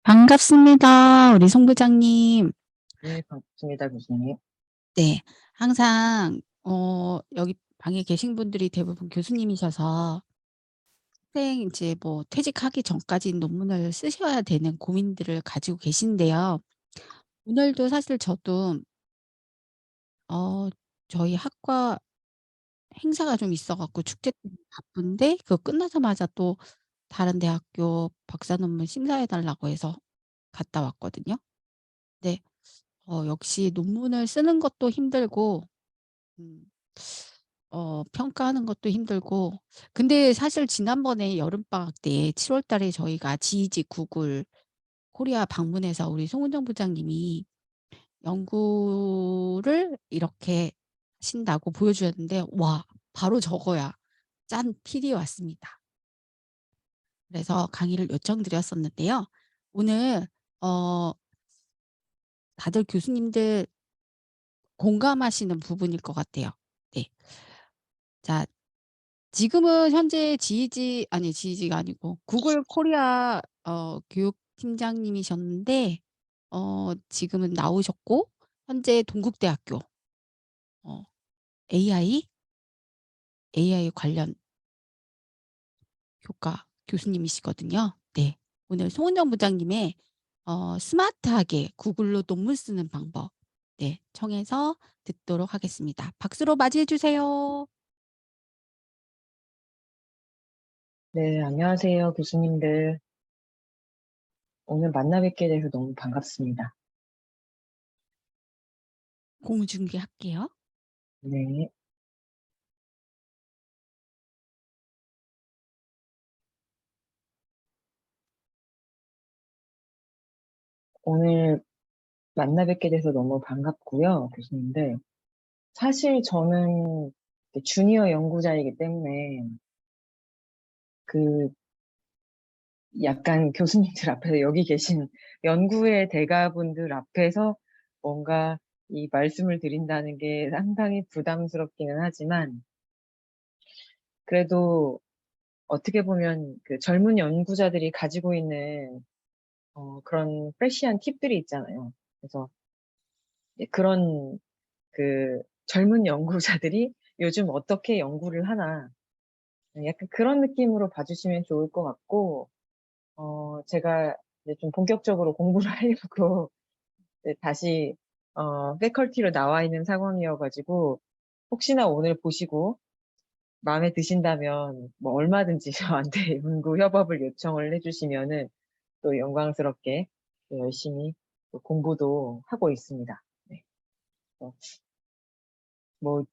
반갑습니다. 우리 송 부장님. 네, 반갑습니다, 교수님. 네. 항상 여기 방에 계신 분들이 대부분 교수님이셔서 평생 인제 뭐 퇴직하기 전까지 논문을 쓰셔야 되는 고민들을 가지고 계신데요. 오늘도 사실 저도 어 저희 학과 행사가 좀 있어 갖고 축제 때문에 바쁜데 그거 끝나자마자 또 다른 대학교 박사 논문 심사해 달라고 해서 갔다 왔거든요. 네. 역시 논문을 쓰는 것도 힘들고 음 평가하는 것도 힘들고 근데 사실 지난번에 여름방학 때 7월 달에 저희가 GEG 구글 코리아 방문해서 우리 송은정 부장님이 연구를 이렇게 하신다고 보여주셨는데 와 바로 저거야. 짠 필이 왔습니다. 그래서 강의를 요청드렸었는데요. 오늘 어 다들 교수님들 공감하시는 부분일 것 같아요. 네. 자 지금은 현재 GEG가 아니고 구글 코리아 교육팀장님이셨는데 지금은 나오셨고 현재 동국대학교 어 AI, AI 관련 교과 교수님이시거든요. 네. 오늘 송은정 부장님의 스마트하게 구글로 논문 쓰는 방법 네 청해서 듣도록 하겠습니다. 박수로 맞이해 주세요. 네, 안녕하세요, 교수님들. 오늘 만나 뵙게 돼서 너무 반갑습니다. 공중계할게요. 네, 오늘 만나 뵙게 돼서 너무 반갑고요, 교수님들. 사실 저는 주니어 연구자이기 때문에 그 약간 교수님들 앞에서 여기 계신 연구의 대가분들 앞에서 뭔가 이 말씀을 드린다는 게 상당히 부담스럽기는 하지만 그래도 어떻게 보면 그 젊은 연구자들이 가지고 있는 그런 프레시한 팁들이 있잖아요. 그래서 그런 그 젊은 연구자들이 요즘 어떻게 연구를 하나 약간 그런 느낌으로 봐주시면 좋을 것 같고, 제가 이제 좀 본격적으로 공부를 하려고 이제 다시 패컬티로 나와 있는 상황이어가지고 혹시나 오늘 보시고 마음에 드신다면 뭐 얼마든지 저한테 연구 협업을 요청을 해주시면은 또 영광스럽게 또 열심히 또 공부도 하고 있습니다. 네. 어, 뭐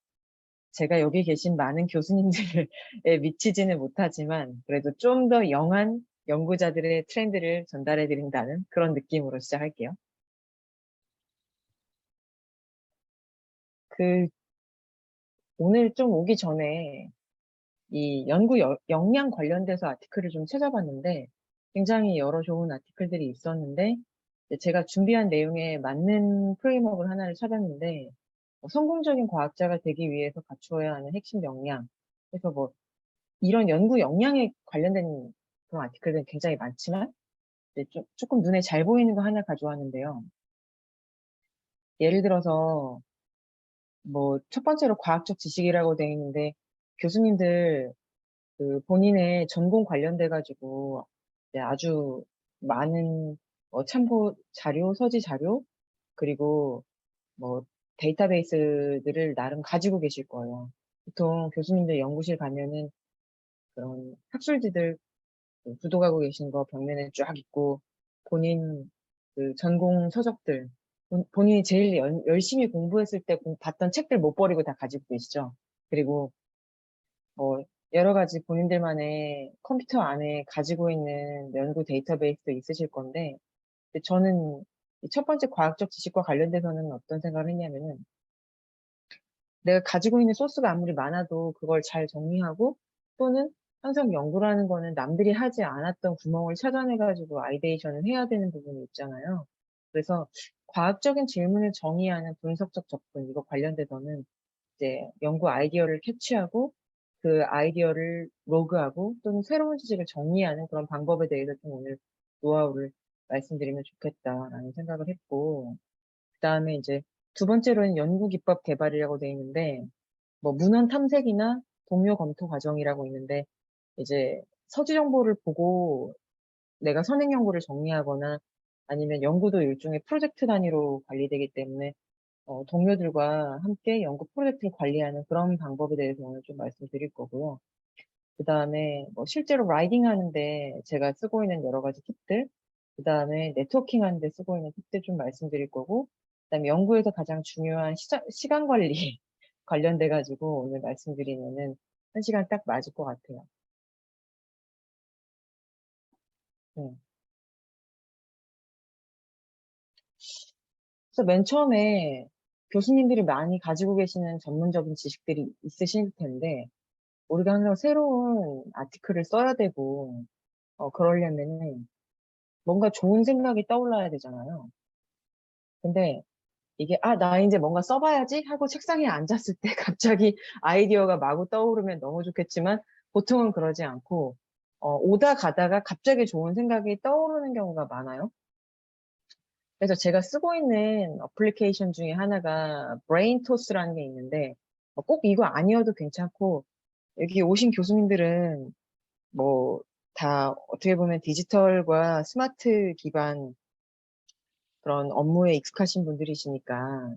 제가 여기 계신 많은 교수님들에 미치지는 못하지만 그래도 좀 더 영한 연구자들의 트렌드를 전달해 드린다는 그런 느낌으로 시작할게요. 그 오늘 좀 오기 전에 이 연구 역량 관련돼서 아티클을 좀 찾아봤는데 굉장히 여러 좋은 아티클들이 있었는데 이제 제가 준비한 내용에 맞는 프레임워크를 하나를 찾았는데 성공적인 과학자가 되기 위해서 갖추어야 하는 핵심 역량. 그래서 뭐 이런 연구 역량에 관련된 그런 아티클들은 굉장히 많지만 이제 조금 눈에 잘 보이는 거 하나 가져왔는데요. 예를 들어서 뭐 첫 번째로 과학적 지식이라고 되어 있는데 교수님들 그 본인의 전공 관련돼 가지고 이제 아주 많은 참고 자료, 서지 자료, 그리고 뭐 데이터베이스들을 나름 가지고 계실 거예요. 보통 교수님들 연구실 가면은 그런 학술지들 구독하고 계신 거 벽면에 쫙 있고 본인 그 전공 서적들 본인이 제일 열심히 공부했을 때 봤던 책들 못 버리고 다 가지고 계시죠. 그리고 뭐 여러 가지 본인들만의 컴퓨터 안에 가지고 있는 연구 데이터베이스도 있으실 건데 근데 저는 이첫 번째 과학적 지식과 관련돼서는 어떤 생각을 했냐면은 내가 가지고 있는 소스가 아무리 많아도 그걸 잘 정리하고 또는 항상 연구라는 거는 남들이 하지 않았던 구멍을 찾아내가지고 아이데이션을 해야 되는 부분이 있잖아요. 그래서 과학적인 질문을 정의하는 분석적 접근, 이거 관련돼서는 이제 연구 아이디어를 캐치하고 그 아이디어를 로그하고 또는 새로운 지식을 정리하는 그런 방법에 대해서 좀 오늘 노하우를 말씀드리면 좋겠다라는 생각을 했고, 그다음에 이제 두 번째로는 연구 기법 개발이라고 돼 있는데, 뭐 문헌 탐색이나 동료 검토 과정이라고 있는데, 이제 서지 정보를 보고 내가 선행 연구를 정리하거나 아니면 연구도 일종의 프로젝트 단위로 관리되기 때문에 동료들과 함께 연구 프로젝트를 관리하는 그런 방법에 대해서 오늘 좀 말씀드릴 거고요. 그 다음에 뭐 실제로 라이딩 하는데 제가 쓰고 있는 여러 가지 팁들, 그 다음에 네트워킹 하는데 쓰고 있는 팁들 좀 말씀드릴 거고, 그 다음에 연구에서 가장 중요한 시간 관리 관련돼가지고 오늘 말씀드리면은 1시간 딱 맞을 것 같아요. 네. 그래서 맨 처음에 교수님들이 많이 가지고 계시는 전문적인 지식들이 있으실 텐데, 우리가 항상 새로운 아티클을 써야 되고, 그러려면은 뭔가 좋은 생각이 떠올라야 되잖아요. 근데 이게, 나 이제 뭔가 써봐야지 하고 책상에 앉았을 때 갑자기 아이디어가 마구 떠오르면 너무 좋겠지만, 보통은 그러지 않고, 오다 가다가 갑자기 좋은 생각이 떠오르는 경우가 많아요. 그래서 제가 쓰고 있는 어플리케이션 중에 하나가 브레인토스라는 게 있는데, 꼭 이거 아니어도 괜찮고, 여기 오신 교수님들은 뭐, 다 어떻게 보면 디지털과 스마트 기반 그런 업무에 익숙하신 분들이시니까,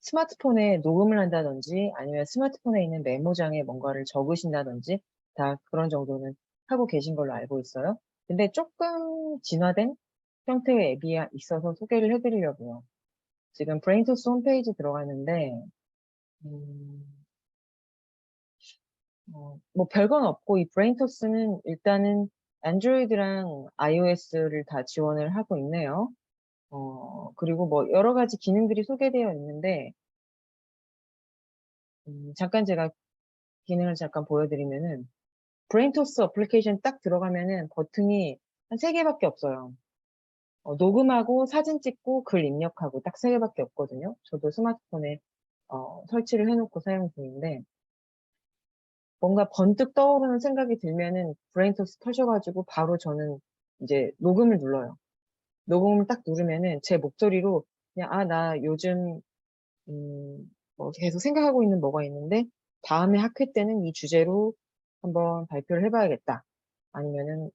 스마트폰에 녹음을 한다든지, 아니면 스마트폰에 있는 메모장에 뭔가를 적으신다든지, 다 그런 정도는 하고 계신 걸로 알고 있어요. 근데 조금 진화된 형태의 앱이 있어서 소개를 해드리려고요. 지금 브레인토스 홈페이지 들어갔는데, 음, 뭐 별건 없고, 이 브레인토스는 일단은 안드로이드랑 iOS를 다 지원을 하고 있네요. 그리고 뭐 여러 가지 기능들이 소개되어 있는데, 잠깐 제가 기능을 잠깐 보여드리면은, 브레인토스 어플리케이션 딱 들어가면은 버튼이 한 세개밖에 없어요. 녹음하고 사진 찍고 글 입력하고 딱 세개밖에 없거든요. 저도 스마트폰에 설치를 해놓고 사용 중인데, 뭔가 번뜩 떠오르는 생각이 들면은 브레인토스 켜셔가지고 바로 저는 이제 녹음을 눌러요. 녹음을 딱 누르면은 제 목소리로 그냥, 나 요즘, 뭐 계속 생각하고 있는 뭐가 있는데, 다음에 학회 때는 이 주제로 한번 발표를 해봐야겠다. 아니면은,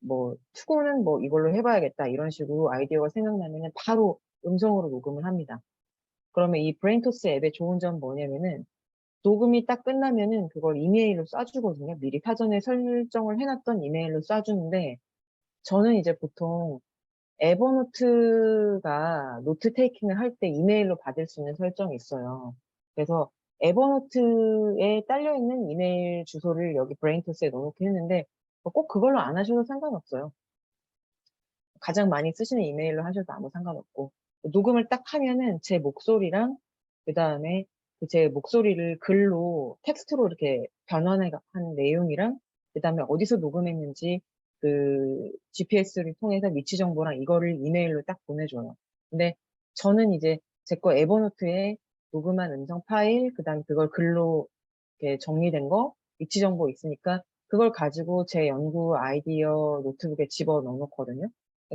뭐, 투고는 뭐 이걸로 해봐야겠다. 이런 식으로 아이디어가 생각나면은 바로 음성으로 녹음을 합니다. 그러면 이 브레인토스 앱의 좋은 점 뭐냐면은, 녹음이 딱 끝나면은 그걸 이메일로 쏴주거든요. 미리 사전에 설정을 해놨던 이메일로 쏴주는데, 저는 이제 보통 에버노트가 노트 테이킹을 할 때 이메일로 받을 수 있는 설정이 있어요. 그래서 에버노트에 딸려있는 이메일 주소를 여기 브레인토스에 넣어놓긴 했는데, 꼭 그걸로 안 하셔도 상관없어요. 가장 많이 쓰시는 이메일로 하셔도 아무 상관없고, 녹음을 딱 하면은 제 목소리랑 그 다음에 제 목소리를 글로 텍스트로 이렇게 변환한 내용이랑 그 다음에 어디서 녹음했는지 그 GPS를 통해서 위치 정보랑 이거를 이메일로 딱 보내줘요. 근데 저는 이제 제 거 에버노트에 녹음한 음성 파일, 그 다음에 그걸 글로 이렇게 정리된 거, 위치 정보 있으니까 그걸 가지고 제 연구 아이디어 노트북에 집어 넣어놓거든요.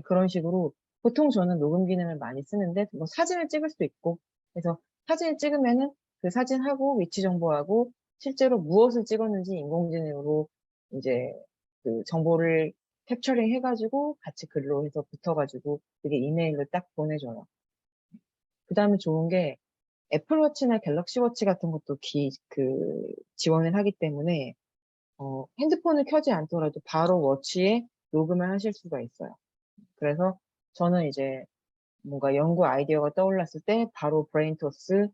그런 식으로 보통 저는 녹음 기능을 많이 쓰는데 뭐 사진을 찍을 수도 있고, 그래서 사진을 찍으면은 그 사진하고 위치 정보하고 실제로 무엇을 찍었는지 인공지능으로 이제 그 정보를 캡처링 해가지고 같이 글로 해서 붙어가지고 그게 이메일로 딱 보내줘요. 그 다음에 좋은 게 애플워치나 갤럭시워치 같은 것도 지원을 하기 때문에 핸드폰을 켜지 않더라도 바로 워치에 녹음을 하실 수가 있어요. 그래서 저는 이제 뭔가 연구 아이디어가 떠올랐을 때 바로 브레인토스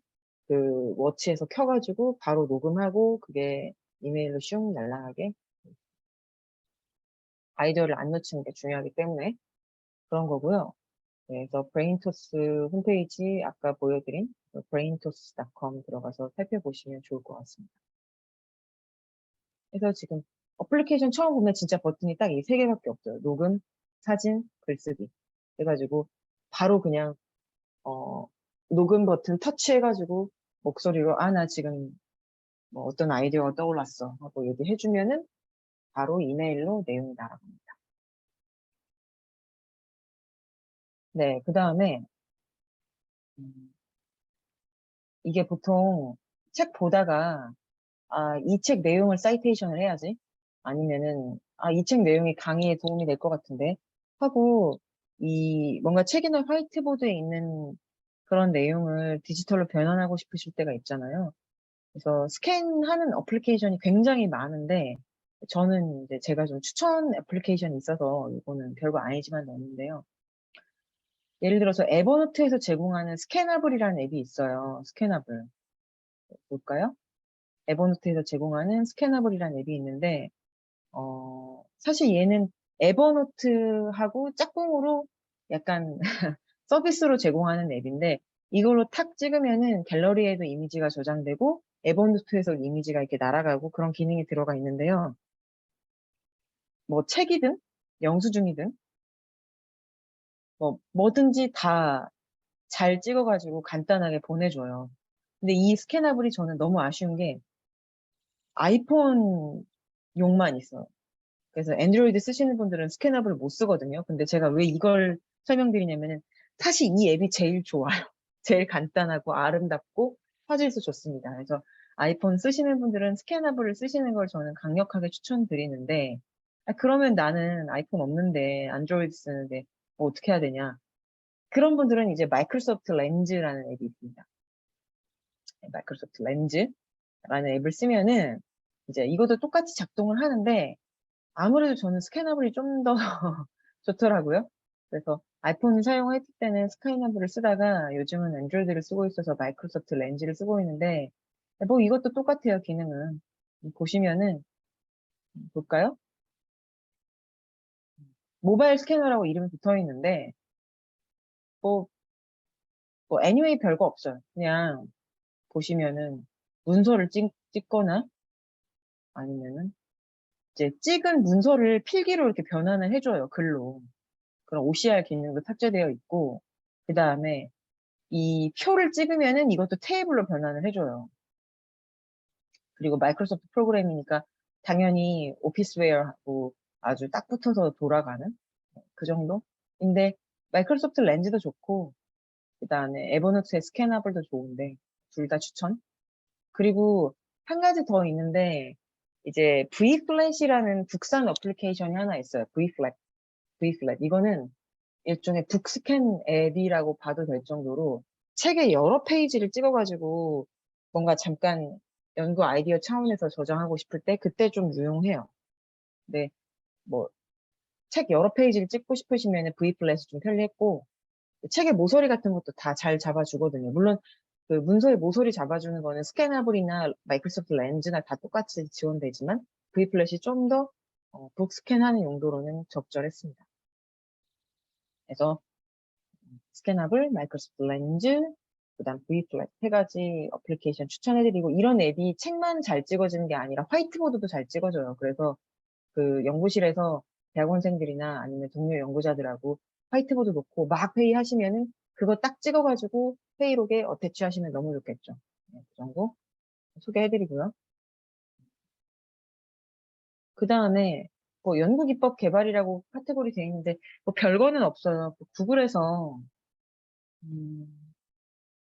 그 워치에서 켜가지고 바로 녹음하고 그게 이메일로 슝 날아가게 아이디어를 안 놓치는 게 중요하기 때문에 그런 거고요. 그래서 브레인토스 홈페이지 아까 보여드린 braintoss.com 들어가서 살펴보시면 좋을 것 같습니다. 그래서 지금 어플리케이션 처음 보면 진짜 버튼이 딱 이 세개밖에 없어요. 녹음, 사진, 글쓰기. 그래가지고 바로 그냥 녹음 버튼 터치해가지고 목소리로 나 지금 뭐 어떤 아이디어가 떠올랐어 하고 얘기해주면은 바로 이메일로 내용이 날아갑니다. 네. 그다음에 음 이게 보통 책 보다가 '아 이 책 내용을 사이테이션을 해야지.' 아니면은 '아 이 책 내용이 강의에 도움이 될 것 같은데.' 하고 이 뭔가 책이나 화이트보드에 있는 그런 내용을 디지털로 변환하고 싶으실 때가 있잖아요. 그래서 스캔하는 어플리케이션이 굉장히 많은데 저는 이제 제가 좀 추천 애플리케이션이 있어서 이거는 별거 아니지만 넣었는데요. 예를 들어서 에버노트에서 제공하는 스캐너블이라는 앱이 있어요. 스캐너블. 볼까요? 에버노트에서 제공하는 스캐너블이라는 앱이 있는데 사실 얘는 에버노트하고 짝꿍으로 약간 서비스로 제공하는 앱인데 이걸로 탁 찍으면은 갤러리에도 이미지가 저장되고 에버노트에서 이미지가 이렇게 날아가고 그런 기능이 들어가 있는데요. 뭐 책이든 영수증이든 뭐든지 다 잘 찍어 가지고 간단하게 보내줘요. 근데 이 스캐너블이 저는 너무 아쉬운 게 아이폰용만 있어요. 그래서 안드로이드 쓰시는 분들은 스캐너블을 못 쓰거든요. 근데 제가 왜 이걸 설명드리냐면은 사실 이 앱이 제일 좋아요. 제일 간단하고 아름답고 화질도 좋습니다. 그래서 아이폰 쓰시는 분들은 스캐너블을 쓰시는 걸 저는 강력하게 추천드리는데 그러면 나는 아이폰 없는데 안드로이드 쓰는데 뭐 어떻게 해야 되냐. 그런 분들은 이제 마이크로소프트 렌즈라는 앱이 있습니다. 네, 마이크로소프트 렌즈라는 앱을 쓰면은 이제 이것도 똑같이 작동을 하는데 아무래도 저는 스캐너블이 좀 더 좋더라고요. 그래서 아이폰을 사용했을 때는 스캐너블을 쓰다가 요즘은 안드로이드를 쓰고 있어서 마이크로소프트 렌즈를 쓰고 있는데 뭐 이것도 똑같아요, 기능은. 보시면은 볼까요? 모바일 스캐너라고 이름이 붙어 있는데 뭐 anyway 별거 없어요. 그냥 보시면은 문서를 찍거나 아니면은 이제 찍은 문서를 필기로 이렇게 변환을 해 줘요, 글로. 그런 OCR 기능도 탑재되어 있고 그다음에 이 표를 찍으면은 이것도 테이블로 변환을 해 줘요. 그리고 마이크로소프트 프로그램이니까 당연히 오피스웨어하고 아주 딱 붙어서 돌아가는 그 정도인데 마이크로소프트 렌즈도 좋고 그다음에 에버노트의 스캐너블도 좋은데 둘 다 추천. 그리고 한 가지 더 있는데 이제 V플랫이라는 국산 어플리케이션이 하나 있어요. V플랫. V플랫. 이거는 일종의 북스캔 앱이라고 봐도 될 정도로 책의 여러 페이지를 찍어 가지고 뭔가 잠깐 연구 아이디어 차원에서 저장하고 싶을 때 그때 좀 유용해요. 근데 뭐 책 여러 페이지를 찍고 싶으시면은 V플랫이 좀 편리했고 책의 모서리 같은 것도 다 잘 잡아 주거든요. 물론 그 문서의 모서리 잡아 주는 거는 스캐너블이나 마이크로소프트 렌즈나 다 똑같이 지원되지만 V플랫이 좀 더 북스캔하는 용도로는 적절했습니다. 그래서 스캐너블, 마이크로소프트 렌즈, 그다음 V플랫 세 가지 어플리케이션 추천해 드리고 이런 앱이 책만 잘 찍어지는 게 아니라 화이트보드도 잘 찍어줘요. 그래서 그 연구실에서 대학원생들이나 아니면 동료 연구자들하고 화이트보드 놓고 막 회의하시면은 그거 딱 찍어 가지고 회의록에 어태치 하시면 너무 좋겠죠. 네, 그 정도 소개해 드리고요. 그다음에 뭐 연구 기법 개발이라고 카테고리 돼 있는데 뭐 별거는 없어요. 구글에서 음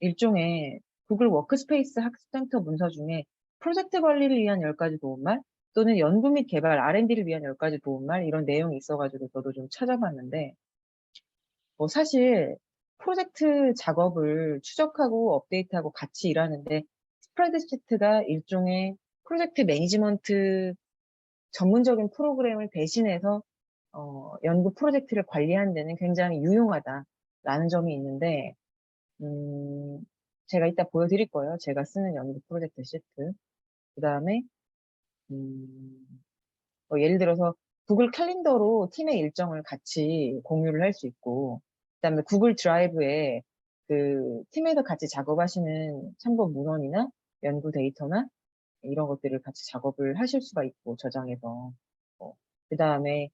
일종의 구글 워크스페이스 학습센터 문서 중에 프로젝트 관리를 위한 10가지 도움말 또는 연구 및 개발 R&D를 위한 10가지 도움말 이런 내용이 있어 가지고 저도 좀 찾아봤는데 사실 프로젝트 작업을 추적하고 업데이트하고 같이 일하는데 스프레드시트가 일종의 프로젝트 매니지먼트 전문적인 프로그램을 대신해서 연구 프로젝트를 관리하는 데는 굉장히 유용하다라는 점이 있는데 음 제가 이따 보여 드릴 거예요, 제가 쓰는 연구 프로젝트 시트. 그다음에 음 예를 들어서 구글 캘린더로 팀의 일정을 같이 공유를 할 수 있고 그다음에 구글 드라이브에 그 팀에서 같이 작업하시는 참고 문헌이나 연구 데이터나 이런 것들을 같이 작업을 하실 수가 있고 저장해서. 그다음에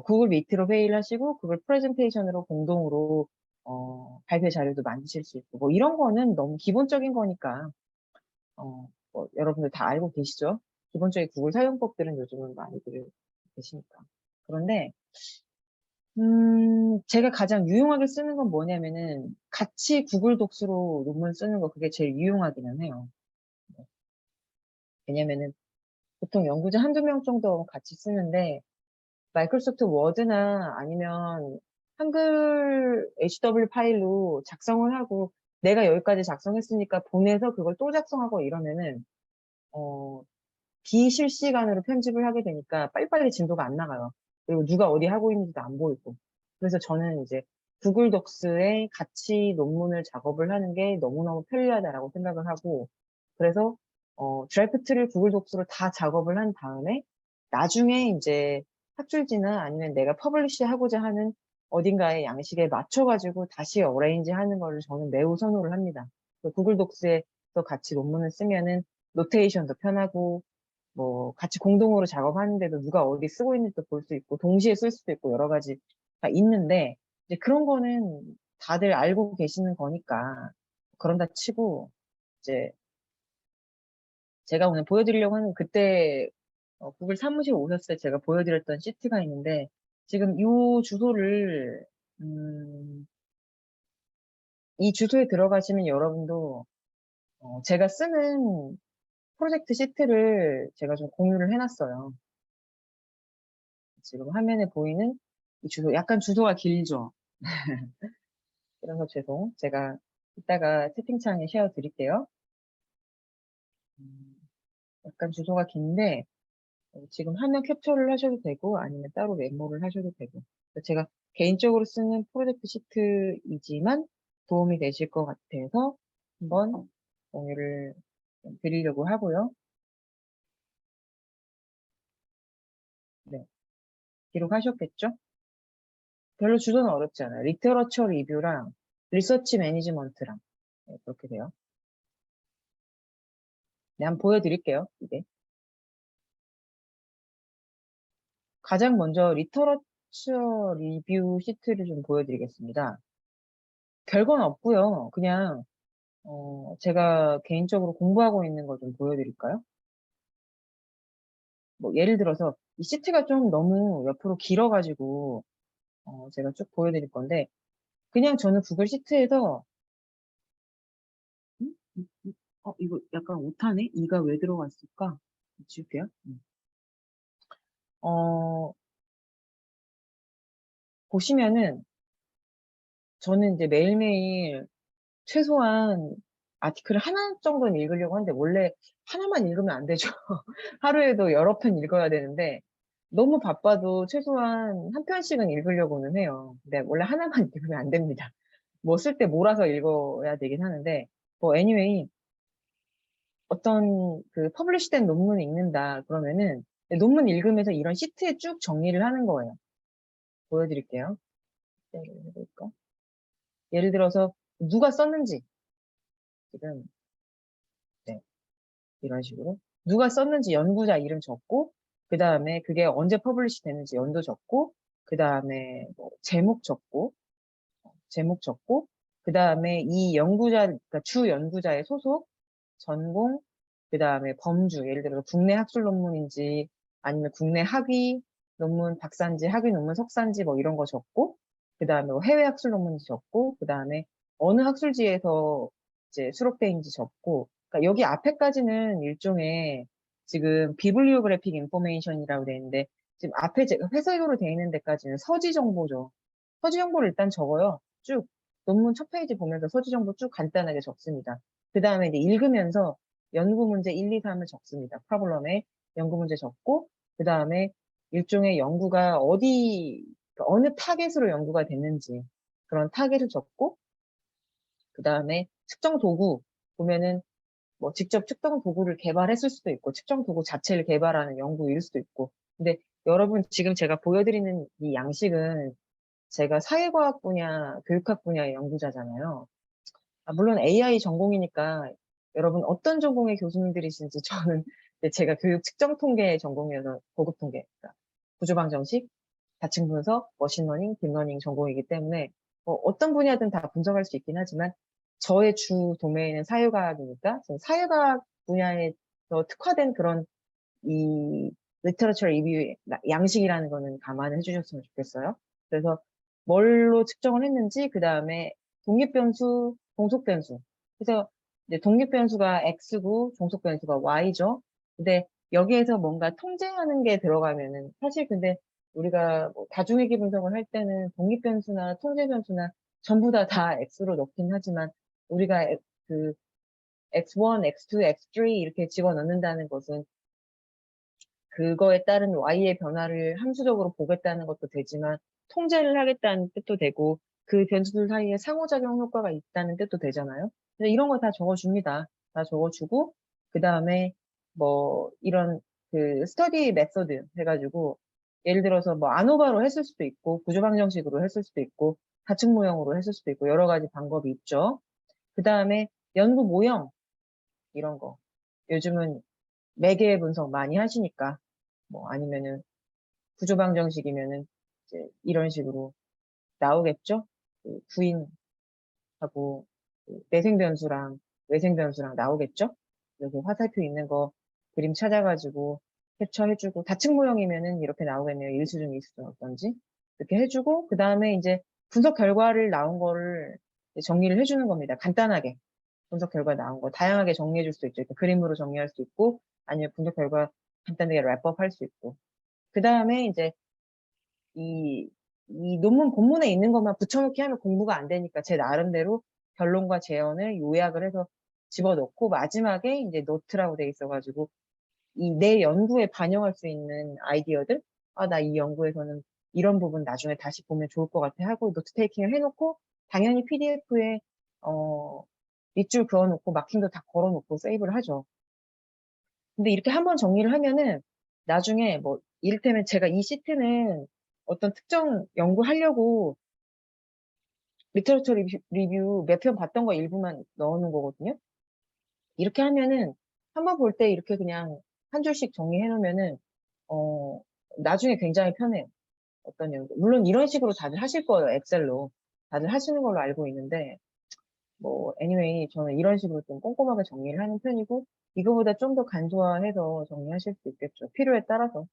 구글 미트로 회의를 하시고 구글 프레젠테이션으로 공동으로 발표 자료도 만드실 수 있고 이런 거는 너무 기본적인 거니까 여러분들 다 알고 계시죠? 기본적인 구글 사용법들은 요즘은 많이들 계시니까. 그런데 제가 가장 유용하게 쓰는 건 뭐냐면은 같이 구글 독스로 논문 쓰는 거 그게 제일 유용하기는 해요. 네. 왜냐면은 보통 연구자 한두 명 정도 같이 쓰는데 마이크로소프트 워드나 아니면 한글 HW 파일로 작성을 하고 내가 여기까지 작성했으니까 보내서 그걸 또 작성하고 이러면은 어, 비실시간으로 편집을 하게 되니까 빨리빨리 진도가 안 나가요. 그리고 누가 어디 하고 있는지도 안 보이고. 그래서 저는 이제 구글 독스에 같이 논문을 작업을 하는 게 너무너무 편리하다라고 생각을 하고, 그래서 드래프트를 구글 독스로 다 작업을 한 다음에 나중에 이제 학술지나 아니면 내가 퍼블리시 하고자 하는 어딘가의 양식에 맞춰가지고 다시 어레인지 하는 거를 저는 매우 선호를 합니다. 구글 독스에서 같이 논문을 쓰면은 노테이션도 편하고, 뭐 같이 공동으로 작업하는데도 누가 어디 쓰고 있는지도 볼 수 있고 동시에 쓸 수도 있고 여러 가지가 있는데 이제 그런 거는 다들 알고 계시는 거니까 그런다 치고 이제 제가 오늘 보여드리려고 하는 그때 구글 사무실 오셨을 때 제가 보여드렸던 시트가 있는데 지금 이 주소를 음, 이 주소에 들어가시면 여러분도 제가 쓰는 프로젝트 시트를 제가 좀 공유를 해놨어요. 지금 화면에 보이는 이 주소, 약간 주소가 길죠? 그래서 죄송. 제가 이따가 채팅창에 쉐어 드릴게요. 음, 약간 주소가 긴데, 지금 화면 캡처를 하셔도 되고, 아니면 따로 메모를 하셔도 되고. 제가 개인적으로 쓰는 프로젝트 시트이지만 도움이 되실 것 같아서 한번 공유를 좀 드리려고 하고요. 네. 기록하셨겠죠? 별로 주소는 어렵지 않아요. 리터러처 리뷰랑 리서치 매니지먼트랑 네, 그렇게 돼요. 네, 한번 보여드릴게요. 이게. 가장 먼저 리터러처 리뷰 시트를 좀 보여드리겠습니다. 별건 없고요. 그냥 제가 개인적으로 공부하고 있는 거 좀 보여드릴까요? 뭐 예를 들어서 이 시트가 좀 너무 옆으로 길어가지고 제가 쭉 보여드릴 건데 그냥 저는 구글 시트에서 음? 이거 약간 오타네? 이가 왜 들어갔을까? 지울게요. 어, 보시면은 저는 이제 매일매일 최소한 아티클을 하나 정도는 읽으려고 하는데 원래 하나만 읽으면 안 되죠. 하루에도 여러 편 읽어야 되는데 너무 바빠도 최소한 한 편씩은 읽으려고는 해요. 근데 원래 하나만 읽으면 안 됩니다. 뭐 쓸 때 몰아서 읽어야 되긴 하는데 뭐 anyway 어떤 그 퍼블리시된 논문을 읽는다 그러면은 논문 읽으면서 이런 시트에 쭉 정리를 하는 거예요. 보여드릴게요. 네, 해볼까? 예를 들어서 누가 썼는지 지금 네. 이런 식으로. 누가 썼는지 연구자 이름 적고, 그 다음에 그게 언제 퍼블리시 됐는지 연도 적고, 그 다음에 뭐 제목 적고, 그 다음에 이 연구자, 그러니까 주 연구자의 소속, 전공, 그 다음에 범주, 예를 들어서 국내 학술 논문인지, 아니면 국내 학위 논문, 박사인지, 학위 논문, 석사인지 뭐 이런 거 적고, 그 다음에 뭐 해외 학술 논문인지 적고, 그 다음에 어느 학술지에서 이제 수록돼 있는지 적고, 그러니까 여기 앞에까지는 일종의 지금 비블리오그래픽 인포메이션이라고 되어 있는데, 지금 앞에 제가 회색으로 되어 있는 데까지는 서지 정보죠. 서지 정보를 일단 적어요. 쭉 논문 첫 페이지 보면서 서지 정보 쭉 간단하게 적습니다. 그 다음에 이제 읽으면서 연구 문제 1, 2, 3을 적습니다. 프로블럼에 연구 문제 적고, 그 다음에 일종의 연구가 그러니까 어느 타겟으로 연구가 됐는지 그런 타겟을 적고, 그 다음에 측정 도구 보면은 뭐 직접 측정 도구를 개발했을 수도 있고, 측정 도구 자체를 개발하는 연구일 수도 있고. 근데 여러분 지금 제가 보여드리는 이 양식은 제가 사회과학 분야, 교육학 분야의 연구자잖아요. 물론 AI 전공이니까 여러분 어떤 전공의 교수님들이신지 저는 제가 교육 측정 통계 전공이어서 고급 통계, 그러니까 구조방정식, 다층 분석, 머신러닝, 딥러닝 전공이기 때문에 뭐 어떤 분야든 다 분석할 수 있긴 하지만 저의 주 도메인은 사회과학이니까 저는 사회과학 분야에 더 특화된 그런 이 리터러처 리뷰 양식이라는 거는 감안을 해주셨으면 좋겠어요. 그래서 뭘로 측정을 했는지, 그 다음에 독립변수, 종속변수. 그래서 이제 독립변수가 X고 종속변수가 Y죠. 근데 여기에서 뭔가 통제하는 게 들어가면은 사실 근데 우리가 뭐 다중회계 분석을 할 때는 독립변수나 통제변수나 전부 다 X로 넣긴 하지만 우리가 그 X1, X2, X3 이렇게 집어넣는다는 것은 그거에 따른 Y의 변화를 함수적으로 보겠다는 것도 되지만 통제를 하겠다는 뜻도 되고 그 변수들 사이에 상호작용 효과가 있다는 뜻도 되잖아요. 그래서 이런 거 다 적어줍니다. 다 적어주고 그 다음에 뭐 이런 그 스터디 메서드 해가지고 예를 들어서 뭐 아노바로 했을 수도 있고 구조방정식으로 했을 수도 있고 다층 모형으로 했을 수도 있고 여러 가지 방법이 있죠. 그 다음에 연구 모형 이런 거 요즘은 매개 분석 많이 하시니까 뭐 아니면은 구조방정식이면은 이제 이런 식으로 나오겠죠. 그 부인하고 그 내생변수랑 외생변수랑 나오겠죠. 여기 화살표 있는 거 그림 찾아가지고 캡처해주고 다층 모형이면은 이렇게 나오겠네요. 일수준, 이수준 어떤지 이렇게 해주고 그 다음에 이제 분석 결과를 나온 거를 이제 정리를 해주는 겁니다. 간단하게 분석 결과 나온 거 다양하게 정리해 줄 수 있죠. 이렇게 그림으로 정리할 수 있고 아니면 분석 결과 간단하게 랩업 할 수 있고 그 다음에 이제 이, 이 논문 본문에 있는 것만 붙여넣기 하면 공부가 안 되니까 제 나름대로 결론과 재현을 요약을 해서 집어넣고 마지막에 이제 노트라고 돼 있어가지고 이 내 연구에 반영할 수 있는 아이디어들 아, 나 이 연구에서는 이런 부분 나중에 다시 보면 좋을 것 같아 하고 노트 테이킹을 해놓고 당연히 PDF에 밑줄 그어놓고 마킹도 다 걸어놓고 세이브를 하죠. 근데 이렇게 한번 정리를 하면은 나중에 뭐 이를테면 제가 이 시트는 어떤 특정 연구하려고 리터러처 리뷰 몇 편 봤던 거 일부만 넣어놓은 거거든요. 이렇게 하면은 한번 볼 때 이렇게 그냥 한 줄씩 정리해 놓으면은 어 나중에 굉장히 편해요. 어떤 연구. 물론 이런 식으로 다들 하실 거예요. 엑셀로. 다들 하시는 걸로 알고 있는데 뭐 anyway 저는 이런 식으로 좀 꼼꼼하게 정리를 하는 편이고 이거보다 좀 더 간소화해서 정리하실 수 있겠죠. 필요에 따라서.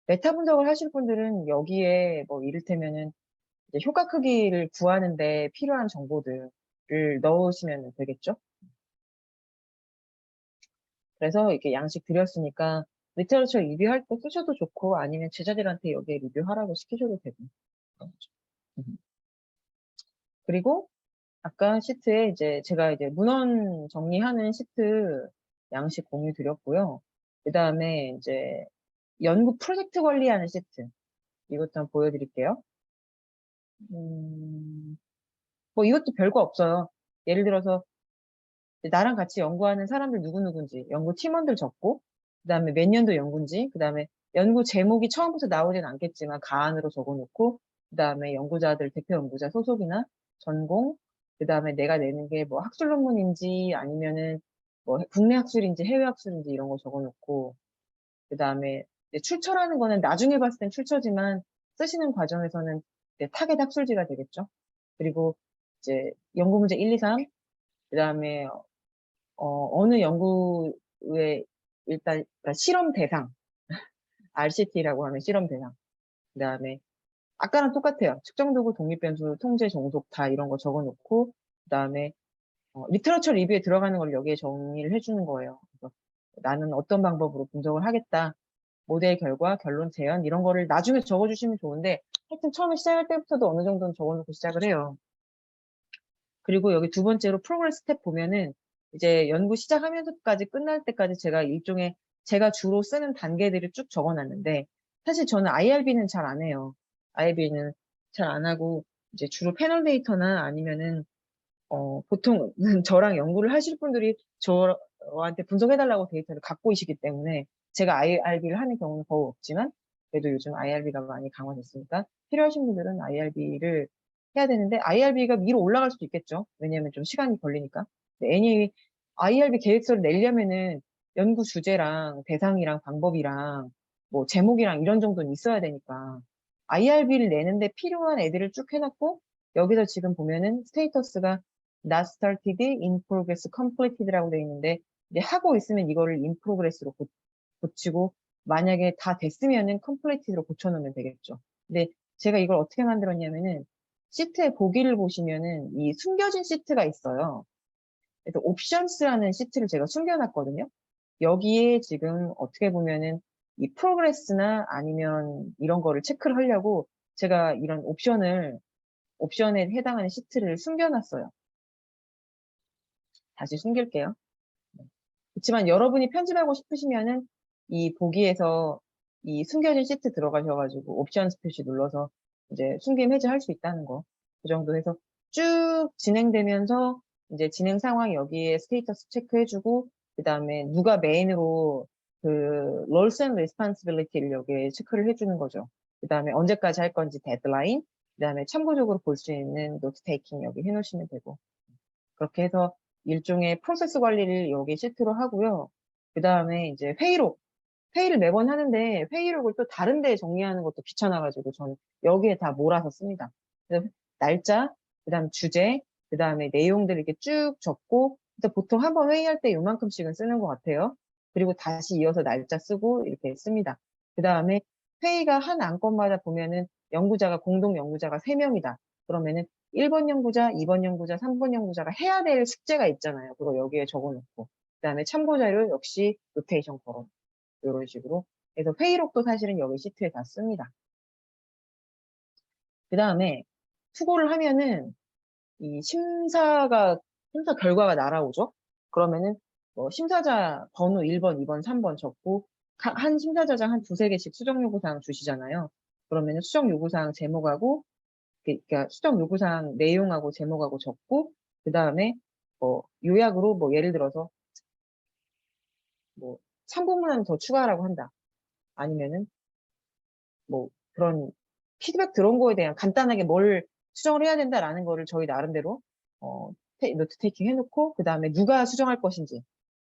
메타 분석을 하실 분들은 여기에 뭐 이를테면은 이제 효과 크기를 구하는데 필요한 정보들을 넣으시면 되겠죠. 그래서 이렇게 양식 드렸으니까 리터러처 리뷰할 때 쓰셔도 좋고 아니면 제자들한테 여기에 리뷰하라고 시키셔도 되고 그런 거죠. 그리고 아까 시트에 이제 제가 이제 문헌 정리하는 시트 양식 공유 드렸고요. 그 다음에 이제 연구 프로젝트 관리하는 시트 이것도 한번 보여드릴게요. 뭐 이것도 별거 없어요. 예를 들어서 나랑 같이 연구하는 사람들 누구누군지 연구 팀원들 적고 그 다음에 몇 년도 연구인지 그 다음에 연구 제목이 처음부터 나오진 않겠지만 가안으로 적어놓고 그 다음에 연구자들 대표 연구자 소속이나 전공 그 다음에 내가 내는 게 뭐 학술 논문인지 아니면은 뭐 국내 학술인지 해외 학술인지 이런 거 적어놓고 그 다음에 출처라는 거는 나중에 봤을 땐 출처지만 쓰시는 과정에서는 이제 타겟 학술지가 되겠죠. 그리고 이제 연구 문제 1, 2, 3, 그 다음에 어느 연구의 일단 그러니까 실험 대상, RCT라고 하는 실험 대상. 그 다음에 아까랑 똑같아요. 측정 도구, 독립변수, 통제, 종속 다 이런 거 적어놓고 그 다음에 리터러처 리뷰에 들어가는 걸 여기에 정리를 해주는 거예요. 그래서 나는 어떤 방법으로 분석을 하겠다. 모델 결과, 결론 재현 이런 거를 나중에 적어주시면 좋은데 하여튼 처음에 시작할 때부터도 어느 정도는 적어놓고 시작을 해요. 그리고 여기 두 번째로 프로그레스 스텝 보면은 이제 연구 시작하면서까지 끝날 때까지 제가 일종의 제가 주로 쓰는 단계들을 쭉 적어놨는데 사실 저는 IRB는 잘 안 해요. IRB는 잘 안 하고 이제 주로 패널 데이터나 아니면은 보통 저랑 연구를 하실 분들이 저한테 분석해달라고 데이터를 갖고 계시기 때문에 제가 IRB를 하는 경우는 거의 없지만 그래도 요즘 IRB가 많이 강화됐으니까 필요하신 분들은 IRB를 해야 되는데 IRB가 위로 올라갈 수도 있겠죠. 왜냐하면 좀 시간이 걸리니까. 근데 애니 IRB 계획서를 내려면은 연구 주제랑 대상이랑 방법이랑 뭐 제목이랑 이런 정도는 있어야 되니까 IRB를 내는데 필요한 애들을 쭉 해놨고 여기서 지금 보면은 스테이터스가 not started, in progress, completed라고 되어 있는데 이제 하고 있으면 이거를 in progress로 고치고 만약에 다 됐으면은 completed로 고쳐놓으면 되겠죠. 근데 제가 이걸 어떻게 만들었냐면은 시트의 보기를 보시면은 이 숨겨진 시트가 있어요. 그래서 옵션스라는 시트를 제가 숨겨놨거든요. 여기에 지금 어떻게 보면은 이 프로그레스나 아니면 이런 거를 체크를 하려고 제가 이런 옵션에 해당하는 시트를 숨겨놨어요. 다시 숨길게요. 그렇지만 여러분이 편집하고 싶으시면은 이 보기에서 이 숨겨진 시트 들어가셔가지고 옵션 스표시 눌러서 이제 숨김 해제할 수 있다는 거. 그 정도 해서 쭉 진행되면서 이제 진행 상황 여기에 스테이터스 체크해주고 그 다음에 누가 메인으로 그 roles and responsibility를 여기에 체크를 해주는 거죠. 그 다음에 언제까지 할 건지 데드라인, 그 다음에 참고적으로 볼 수 있는 노트 테이킹 여기 해놓으시면 되고 그렇게 해서 일종의 프로세스 관리를 여기 시트로 하고요. 그 다음에 이제 회의를 매번 하는데 회의록을 또 다른 데 정리하는 것도 귀찮아가지고 저는 여기에 다 몰아서 씁니다. 그래서 날짜, 그 다음 주제, 그 다음에 내용들 이렇게 쭉 적고, 그래서 보통 한번 회의할 때 요만큼씩은 쓰는 것 같아요. 그리고 다시 이어서 날짜 쓰고 이렇게 씁니다. 그 다음에 회의가 한 안건마다 보면은 공동 연구자가 3명이다. 그러면은 1번 연구자, 2번 연구자, 3번 연구자가 해야 될 숙제가 있잖아요. 그거 여기에 적어놓고. 그 다음에 참고 자료 역시 노테이션 걸어. 이런 식으로. 그래서 회의록도 사실은 여기 시트에 다 씁니다. 그 다음에 수고를 하면은 이 심사 결과가 날아오죠? 그러면은 뭐 심사자 번호 1번, 2번, 3번 적고 한 심사자장 한 두세 개씩 수정 요구사항 주시잖아요. 그러면은 수정 요구사항 제목하고 그러니까 수정 요구사항 내용하고 제목하고 적고 그 다음에 뭐 요약으로 뭐 예를 들어서 뭐 참고문안 더 추가하라고 한다. 아니면은 뭐 그런 피드백 들어온 거에 대한 간단하게 뭘 수정을 해야 된다라는 거를 저희 나름대로 노트 테이킹 해놓고 그 다음에 누가 수정할 것인지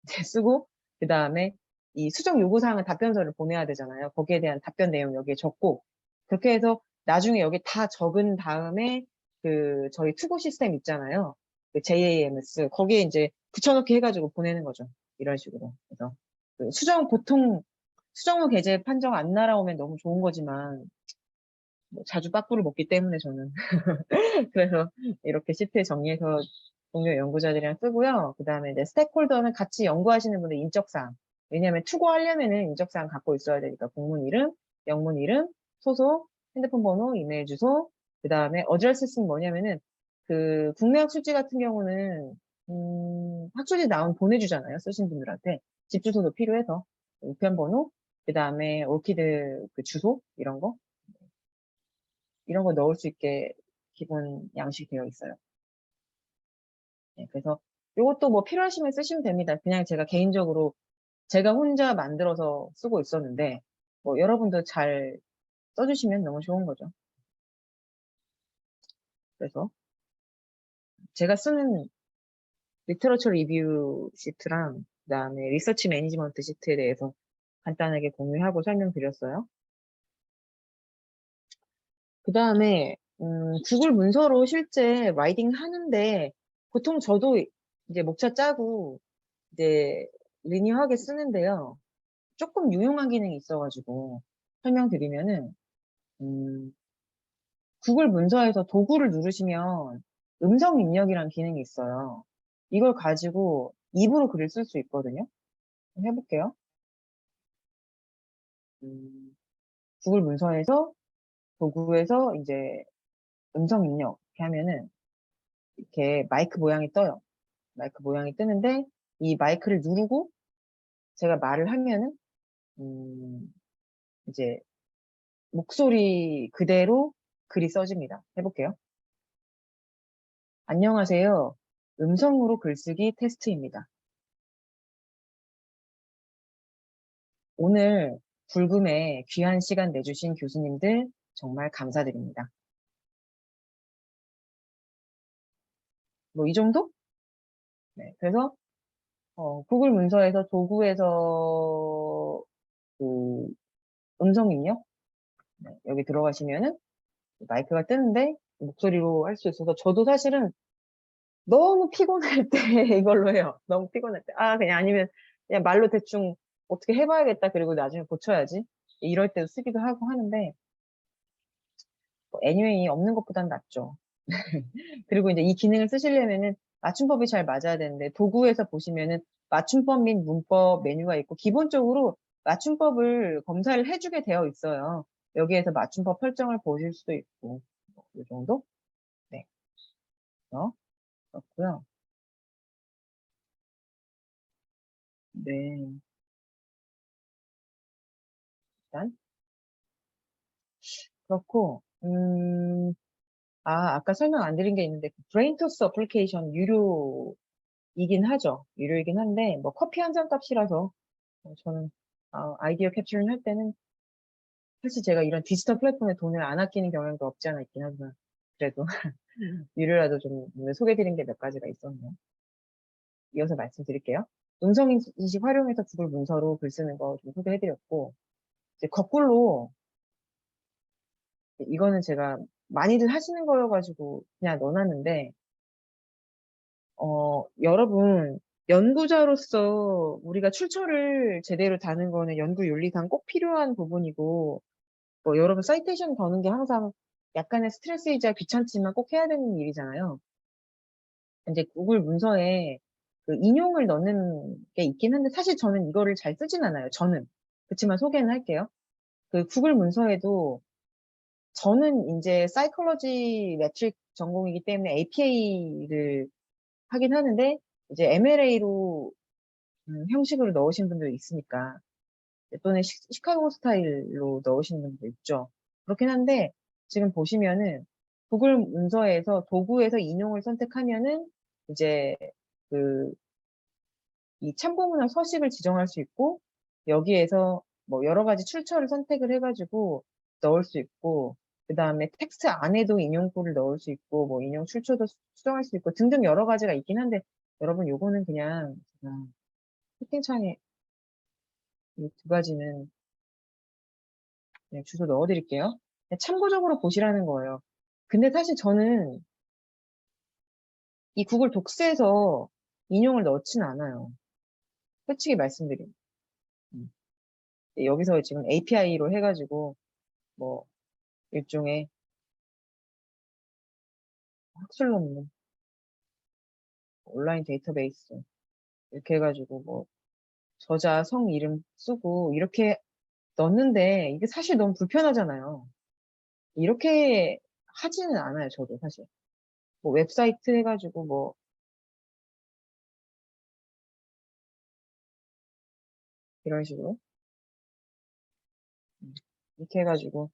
이제 쓰고 그 다음에 이 수정 요구사항은 답변서를 보내야 되잖아요. 거기에 대한 답변 내용 여기에 적고 그렇게 해서 나중에 여기 다 적은 다음에 그 저희 투고 시스템 있잖아요. 그 JAMS 거기에 이제 붙여넣기 해가지고 보내는 거죠. 이런 식으로. 그래서 그 보통 수정 후 게재 판정 안 날아오면 너무 좋은 거지만 뭐 자주 빠꾸를 먹기 때문에 저는 그래서 이렇게 시트에 정리해서 동료 연구자들이랑 쓰고요. 그 다음에 이제 스테이크홀더는 같이 연구하시는 분들 인적사항. 왜냐하면 투고하려면은 인적사항 갖고 있어야 되니까 공문 이름, 영문 이름, 소속, 핸드폰 번호, 이메일 주소. 그 다음에 어드레스는 뭐냐면은 그 국내 학술지 같은 경우는 학술지 나온 보내주잖아요. 쓰신 분들한테 집 주소도 필요해서 우편 번호, 그 다음에 올키드 그 주소 이런 거 넣을 수 있게 기본 양식이 되어 있어요. 네, 그래서 이것도 뭐 필요하시면 쓰시면 됩니다. 그냥 제가 개인적으로 제가 혼자 만들어서 쓰고 있었는데 뭐 여러분도 잘 써주시면 너무 좋은 거죠. 그래서 제가 쓰는 리터러처 리뷰 시트랑 그다음에 리서치 매니지먼트 시트에 대해서 간단하게 공유하고 설명드렸어요. 그다음에 구글 문서로 실제 라이팅 하는데 보통 저도 이제 목차 짜고 이제 리니어하게 쓰는데요. 조금 유용한 기능이 있어가지고 설명드리면은 구글 문서에서 도구를 누르시면 음성 입력이라는 기능이 있어요. 이걸 가지고 입으로 글을 쓸 수 있거든요. 한번 해볼게요. 음, 구글 문서에서 도구에서 이제 음성 입력 이렇게 하면은 이렇게 마이크 모양이 떠요. 마이크 모양이 뜨는데 이 마이크를 누르고 제가 말을 하면은 이제 목소리 그대로 글이 써집니다. 해볼게요. 안녕하세요. 음성으로 글쓰기 테스트입니다. 오늘 불금에 귀한 시간 내주신 교수님들 정말 감사드립니다. 뭐 이 정도? 네, 그래서 구글 문서에서 도구에서 그 음성 입력 네, 여기 들어가시면은 마이크가 뜨는데 목소리로 할 수 있어서 저도 사실은 너무 피곤할 때 이걸로 해요. 너무 피곤할 때. 아, 그냥 아니면 그냥 말로 대충 어떻게 해봐야겠다. 그리고 나중에 고쳐야지. 이럴 때도 쓰기도 하고 하는데 anyway 없는 것보단 낫죠. 그리고 이제 이 기능을 쓰시려면은 맞춤법이 잘 맞아야 되는데 도구에서 보시면은 맞춤법 및 문법 메뉴가 있고 기본적으로 맞춤법을 검사를 해주게 되어 있어요. 여기에서 맞춤법 설정을 보실 수도 있고 이 정도? 네, 그렇고요. 네, 일단 그렇고 아까 설명 안 드린 게 있는데 브레인토스 어플리케이션 유료이긴 하죠. 유료이긴 한데 뭐 커피 한 잔 값이라서 저는 아이디어 캡처링 할 때는 사실 제가 이런 디지털 플랫폼에 돈을 안 아끼는 경향도 없지 않아 있긴 하지만 그래도 유료라도 좀 오늘 소개드린 게 몇 가지가 있었네요. 이어서 말씀드릴게요. 음성인식 활용해서 구글 문서로 글 쓰는 거 좀 소개해드렸고 이제 거꾸로 이거는 제가 많이들 하시는 거여가지고 그냥 넣어놨는데 여러분 연구자로서 우리가 출처를 제대로 다는 거는 연구 윤리상 꼭 필요한 부분이고 뭐 여러분 사이테이션 거는 게 항상 약간의 스트레스이자 귀찮지만 꼭 해야 되는 일이잖아요. 이제 구글 문서에 그 인용을 넣는 게 있긴 한데 사실 저는 이거를 잘 쓰진 않아요. 저는. 그렇지만 소개는 할게요. 그 구글 문서에도 저는 이제 사이콜로지 매트릭 전공이기 때문에 APA를 하긴 하는데 이제 MLA로 형식으로 넣으신 분도 있으니까 또는 시카고 스타일로 넣으시는 분도 있죠. 그렇긴 한데 지금 보시면은 구글 문서에서 도구에서 인용을 선택하면은 이제 그 이 참고문화 서식을 지정할 수 있고 여기에서 뭐 여러 가지 출처를 선택을 해가지고 넣을 수 있고 그 다음에 텍스트 안에도 인용구를 넣을 수 있고 뭐 인용 출처도 수정할 수 있고 등등 여러 가지가 있긴 한데 여러분 요거는 그냥 채팅창에 이 두 가지는 그냥 주소 넣어드릴게요. 그냥 참고적으로 보시라는 거예요. 근데 사실 저는 이 구글 독스에서 인용을 넣진 않아요. 솔직히 말씀드리면. 음. 여기서 지금 API로 해가지고 뭐 일종의 학술 논문, 온라인 데이터베이스 이렇게 해가지고 뭐 저자 성 이름 쓰고 이렇게 넣는데 이게 사실 너무 불편하잖아요. 이렇게 하지는 않아요, 저도 사실. 뭐 웹사이트 해가지고 뭐 이런 식으로 이렇게 해가지고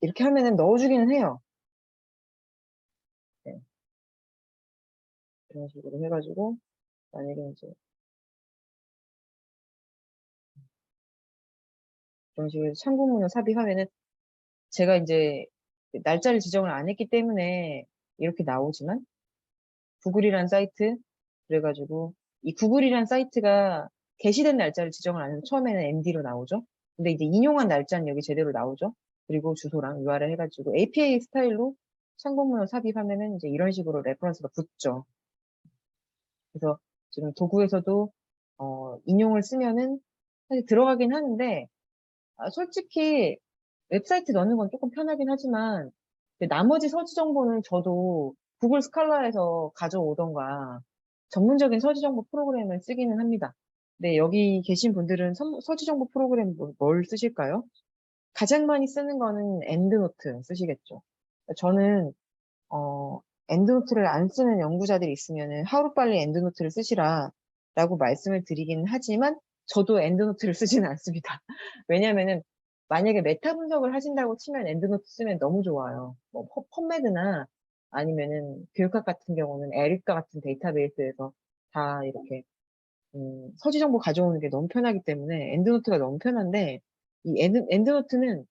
이렇게 하면은 넣어주기는 해요. 네, 이런 식으로 해가지고 만약에 이제 이런 식으로 참고문을 삽입하면은 제가 이제 날짜를 지정을 안 했기 때문에 이렇게 나오지만 구글이란 사이트 그래가지고 이 구글이란 사이트가 게시된 날짜를 지정을 안 해서 처음에는 MD로 나오죠. 근데 이제 인용한 날짜는 여기 제대로 나오죠. 그리고 주소랑 URL 해가지고 APA 스타일로 참고문을 삽입하면은 이제 이런 식으로 레퍼런스가 붙죠. 그래서 지금 도구에서도 인용을 쓰면은 사실 들어가긴 하는데 솔직히 웹사이트 넣는 건 조금 편하긴 하지만 나머지 서지 정보는 저도 구글 스칼라에서 가져오던가 전문적인 서지 정보 프로그램을 쓰기는 합니다. 네, 여기 계신 분들은 서지 정보 프로그램 뭘 쓰실까요? 가장 많이 쓰는 거는 엔드노트 쓰시겠죠. 저는 엔드노트를 안 쓰는 연구자들이 있으면은 하루빨리 엔드노트를 쓰시라 라고 말씀을 드리긴 하지만 저도 엔드노트를 쓰지는 않습니다. 왜냐면은 만약에 메타 분석을 하신다고 치면 엔드노트 쓰면 너무 좋아요. 뭐 펌메드나 아니면은 교육학 같은 경우는 에리카 같은 데이터베이스에서 다 이렇게 서지 정보 가져오는 게 너무 편하기 때문에 엔드노트가 너무 편한데 이 엔드노트는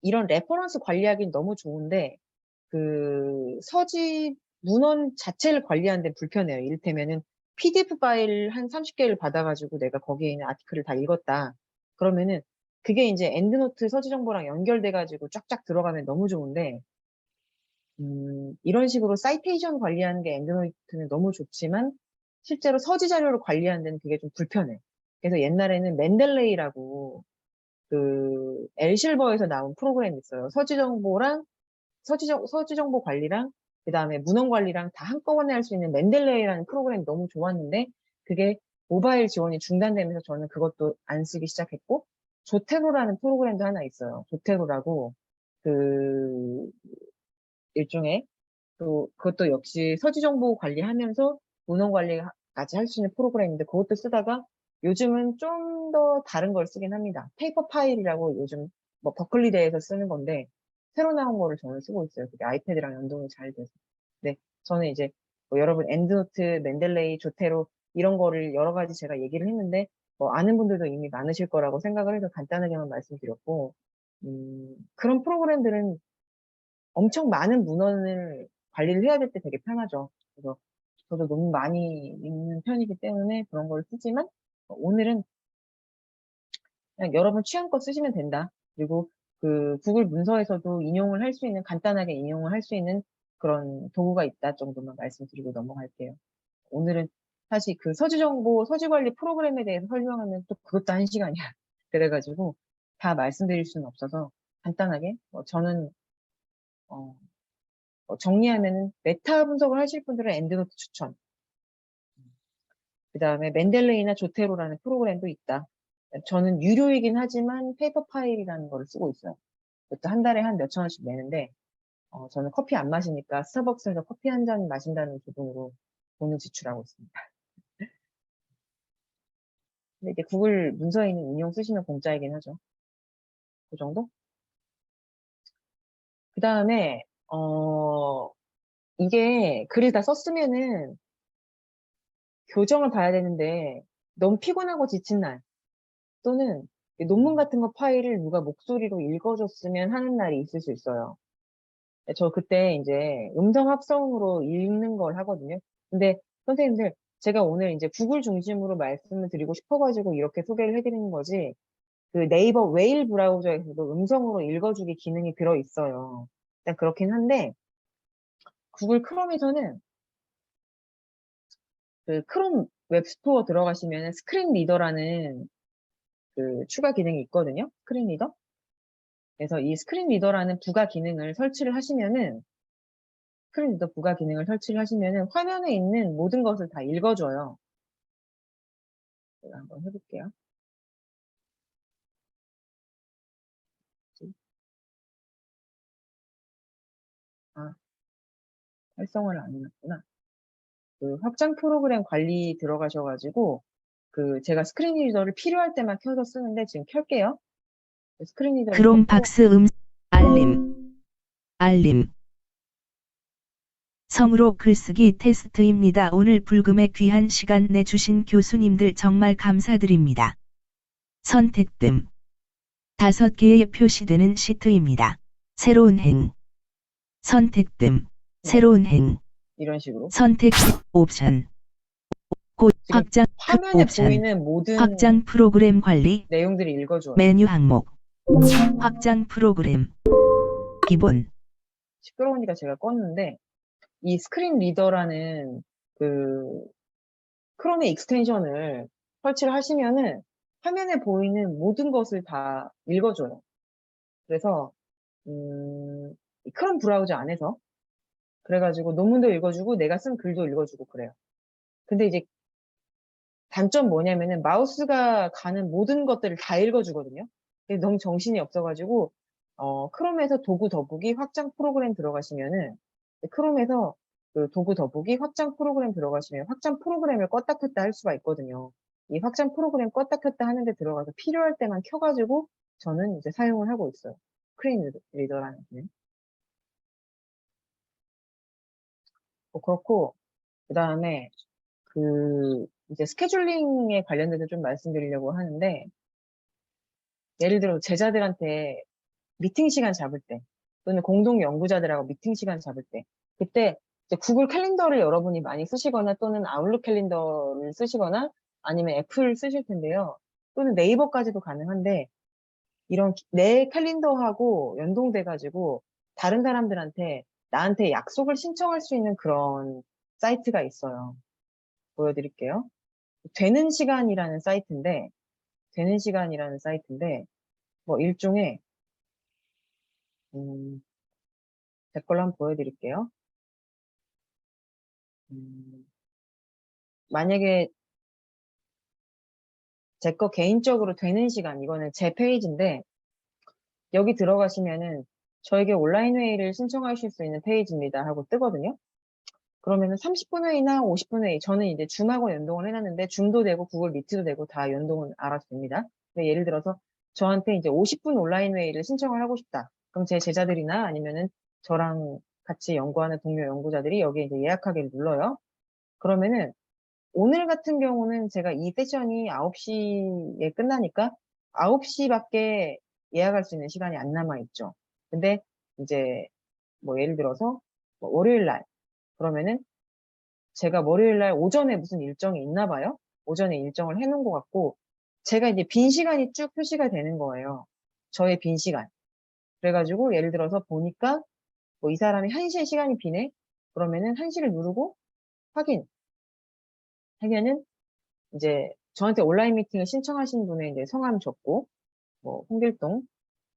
이런 레퍼런스 관리하기는 너무 좋은데 그 서지 문헌 자체를 관리하는 데 불편해요. 이를테면은 PDF 파일 한 30개를 받아가지고 내가 거기에 있는 아티클을 다 읽었다. 그러면은 그게 이제 엔드노트 서지 정보랑 연결돼가지고 쫙쫙 들어가면 너무 좋은데 이런 식으로 사이테이션 관리하는 게 엔드노트는 너무 좋지만 실제로 서지 자료를 관리하는 데는 그게 좀 불편해. 그래서 옛날에는 맨델레이라고 그 엘실버에서 나온 프로그램이 있어요. 서지정보 관리랑 그다음에 문헌 관리랑 다 한꺼번에 할 수 있는 맨델레이라는 프로그램이 너무 좋았는데 그게 모바일 지원이 중단되면서 저는 그것도 안 쓰기 시작했고 조테로라는 프로그램도 하나 있어요. 조테로라고 그 일종의 또 그것도 역시 서지정보 관리하면서 문헌 관리까지 할 수 있는 프로그램인데 그것도 쓰다가 요즘은 좀 더 다른 걸 쓰긴 합니다. 페이퍼 파일이라고 요즘 뭐 버클리대에서 쓰는 건데 새로 나온 거를 저는 쓰고 있어요. 그게 아이패드랑 연동이 잘 돼서. 네, 저는 이제 뭐 여러분 엔드노트, 맨델레이, 조테로 이런 거를 여러 가지 제가 얘기를 했는데 뭐 아는 분들도 이미 많으실 거라고 생각을 해서 간단하게만 말씀드렸고 그런 프로그램들은 엄청 많은 문헌을 관리를 해야 될 때 되게 편하죠. 그래서 저도 너무 많이 읽는 편이기 때문에 그런 걸 쓰지만 오늘은 그냥 여러분 취향껏 쓰시면 된다. 그리고 그 구글 문서에서도 인용을 할 수 있는 간단하게 인용을 할 수 있는 그런 도구가 있다 정도만 말씀드리고 넘어갈게요. 오늘은 사실 그 서지정보, 서지관리 프로그램에 대해서 설명하면 또 그것도 1시간이야. 그래가지고 다 말씀드릴 수는 없어서 간단하게 저는 어, 정리하면은 메타 분석을 하실 분들은 엔드노트 추천. 그 다음에 맨델레이나 조테로라는 프로그램도 있다. 저는 유료이긴 하지만 페이퍼 파일이라는 거를 쓰고 있어요. 그것도 한 달에 한 몇천 원씩 내는데 저는 커피 안 마시니까 스타벅스에서 커피 한 잔 마신다는 기분으로 돈을 지출하고 있습니다. 근데 이제 구글 문서에 있는 인용 쓰시면 공짜이긴 하죠. 그 정도? 그 다음에 이게 글을 다 썼으면은 교정을 봐야 되는데 너무 피곤하고 지친 날 또는 논문 같은 거 파일을 누가 목소리로 읽어줬으면 하는 날이 있을 수 있어요. 저 그때 이제 음성 합성으로 읽는 걸 하거든요. 근데 선생님들, 제가 오늘 이제 구글 중심으로 말씀을 드리고 싶어가지고 이렇게 소개를 해드리는 거지, 그 네이버 웨일 브라우저에서도 음성으로 읽어주기 기능이 들어있어요. 일단 그렇긴 한데, 구글 크롬에서는 그 크롬 웹스토어 들어가시면 스크린 리더라는 그 추가 기능이 있거든요. 스크린 리더. 그래서 이 스크린 리더라는 부가 기능을 설치를 하시면은 스크린 리더 부가 기능을 설치를 하시면은 화면에 있는 모든 것을 다 읽어줘요. 제가 한번 해볼게요. 아, 활성화를 안 해놨구나. 그 확장 프로그램 관리 들어가셔가지고 그 제가 스크린 리더를 필요할 때만 켜서 쓰는데 지금 켤게요. 스크린 리더를 켰고 크롬박스 알림. 성으로 글쓰기 테스트입니다. 오늘 불금에 귀한 시간 내주신 교수님들 정말 감사드립니다. 선택됨. 5개의 표시되는 시트입니다. 새로운 행. 선택됨. 새로운 행. 이런 식으로 선택 옵션. 곧 지금 확장 화면에 옵션. 보이는 모든 확장 프로그램 관리. 내용들을 읽어줘요. 메뉴 항목. 확장 프로그램. 기본. 시끄러우니까 제가 껐는데 이 스크린 리더라는 그 크롬의 익스텐션을 설치를 하시면은 화면에 보이는 모든 것을 다 읽어줘요. 그래서 이 크롬 브라우저 안에서 그래가지고 논문도 읽어주고 내가 쓴 글도 읽어주고 그래요. 근데 이제 단점 뭐냐면은 마우스가 가는 모든 것들을 다 읽어주거든요. 근데 너무 정신이 없어가지고 크롬에서 도구 더보기 확장 프로그램 들어가시면은 크롬에서 그 도구 더보기 확장 프로그램 들어가시면 확장 프로그램을 껐다 켰다 할 수가 있거든요. 이 확장 프로그램 껐다 켰다 하는데 들어가서 필요할 때만 켜가지고 저는 이제 사용을 하고 있어요. 스크린 리더라는 기능. 뭐 그렇고 그 다음에 그 이제 스케줄링에 관련돼서 좀 말씀드리려고 하는데 예를 들어 제자들한테 미팅 시간 잡을 때 또는 공동 연구자들하고 미팅 시간 잡을 때 그때 이제 구글 캘린더를 여러분이 많이 쓰시거나 또는 아웃룩 캘린더를 쓰시거나 아니면 애플 쓰실 텐데요. 또는 네이버까지도 가능한데 이런 내 캘린더하고 연동돼 가지고 다른 사람들한테 나한테 약속을 신청할 수 있는 그런 사이트가 있어요. 보여드릴게요. 되는 시간이라는 사이트인데 뭐 일종의 제 걸로 한번 보여드릴게요. 만약에 제 거 개인적으로 되는 시간, 이거는 제 페이지인데, 여기 들어가시면은 저에게 온라인 회의를 신청하실 수 있는 페이지입니다 하고 뜨거든요. 그러면은 30분 회의나 50분 회의, 저는 이제 줌하고 연동을 해놨는데, 줌도 되고 구글 미트도 되고 다 연동은 알아서 됩니다. 근데 예를 들어서 저한테 이제 50분 온라인 회의를 신청을 하고 싶다. 그럼 제 제자들이나 아니면은 저랑 같이 연구하는 동료 연구자들이 여기에 이제 예약하기를 눌러요. 그러면은 오늘 같은 경우는 제가 이 세션이 9시에 끝나니까 9시밖에 예약할 수 있는 시간이 안 남아있죠. 근데 이제 뭐 예를 들어서 뭐 월요일 날, 그러면은 제가 월요일 날 오전에 무슨 일정이 있나 봐요. 오전에 일정을 해놓은 것 같고, 제가 이제 빈 시간이 쭉 표시가 되는 거예요. 저의 빈 시간. 그래가지고 예를 들어서 보니까 뭐 이 사람이 1시에 시간이 비네? 그러면은 1시를 누르고 확인 하면은 이제 저한테 온라인 미팅을 신청하신 분의 이제 성함 적고, 뭐 홍길동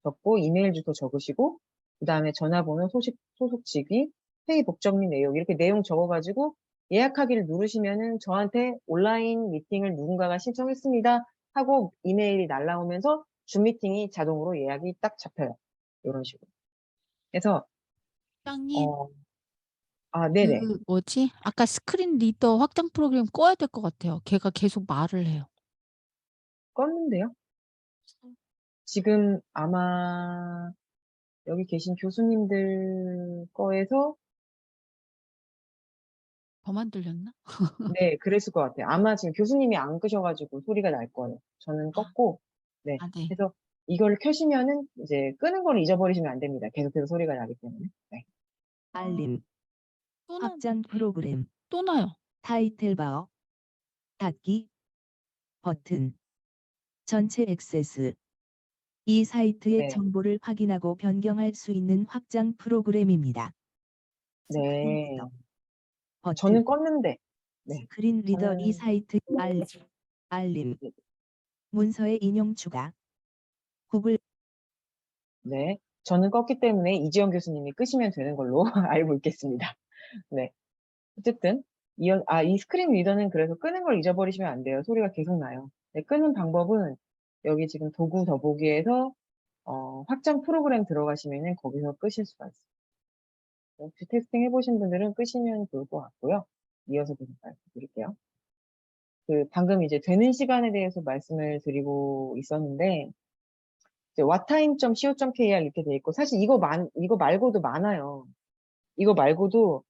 적고, 이메일 주소 적으시고, 그 다음에 전화번호, 소속 직위, 회의 목적 및 내용, 이렇게 내용 적어가지고 예약하기를 누르시면은 저한테 온라인 미팅을 누군가가 신청했습니다 하고 이메일이 날라오면서 줌 미팅이 자동으로 예약이 딱 잡혀요. 이런 식으로. 그래서, 부장님, 어, 네네. 그 뭐지? 아까 스크린 리더 확장 프로그램 꺼야 될 것 같아요. 걔가 계속 말을 해요. 껐는데요? 지금 아마 여기 계신 교수님들 거에서 저만 들렸나? 네, 그랬을 것 같아요. 아마 지금 교수님이 안 끄셔가지고 소리가 날 거예요. 저는 아, 껐고, 네. 네. 그래서 이걸 켜시면은 이제 끄는 걸 잊어버리시면 안 됩니다. 계속해서 소리가 나기 때문에. 네. 알림, 또 확장 나는데 프로그램, 또 나요. 타이틀바어, 닫기, 버튼, 전체 액세스. 이 사이트의 네. 정보를 확인하고 변경할 수 있는 확장 프로그램입니다. 스크린 네. 리더, 버튼, 저는 껐는데, 네. 스크린 리더 이 저는, 사이트 알림, 네. 문서의 인용 추가, 구글 네. 저는 껐기 때문에 이지영 교수님이 끄시면 되는 걸로 알고 있겠습니다. 네. 어쨌든, 이 스크린 리더는 그래서 끄는 걸 잊어버리시면 안 돼요. 소리가 계속 나요. 네, 끄는 방법은 여기 지금 도구 더보기에서 확장 프로그램 들어가시면은 거기서 끄실 수가 있어요. 혹시 테스팅 해보신 분들은 끄시면 좋을 것 같고요. 이어서 계속 말씀드릴게요. 방금 이제 되는 시간에 대해서 말씀을 드리고 있었는데, 이제 whatime.co.kr 이렇게 돼 있고, 사실 이거 말고도 많아요. 이거 말고도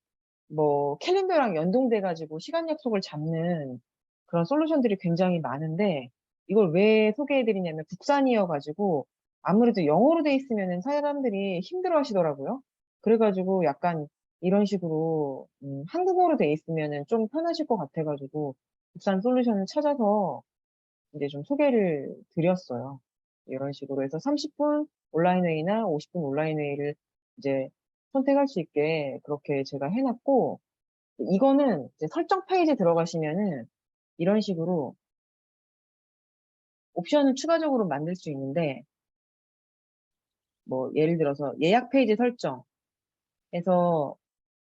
뭐 캘린더랑 연동돼가지고 시간 약속을 잡는 그런 솔루션들이 굉장히 많은데, 이걸 왜 소개해드리냐면 국산이어가지고 아무래도 영어로 돼 있으면 사람들이 힘들어 하시더라고요. 그래가지고 약간 이런 식으로 한국어로 돼 있으면 좀 편하실 것 같아가지고 국산 솔루션을 찾아서 이제 좀 소개를 드렸어요. 이런 식으로 해서 30분 온라인 회의나 50분 온라인 회의를 이제 선택할 수 있게 그렇게 제가 해놨고, 이거는 이제 설정 페이지에 들어가시면은 이런 식으로 옵션을 추가적으로 만들 수 있는데, 뭐 예를 들어서 예약 페이지 설정해서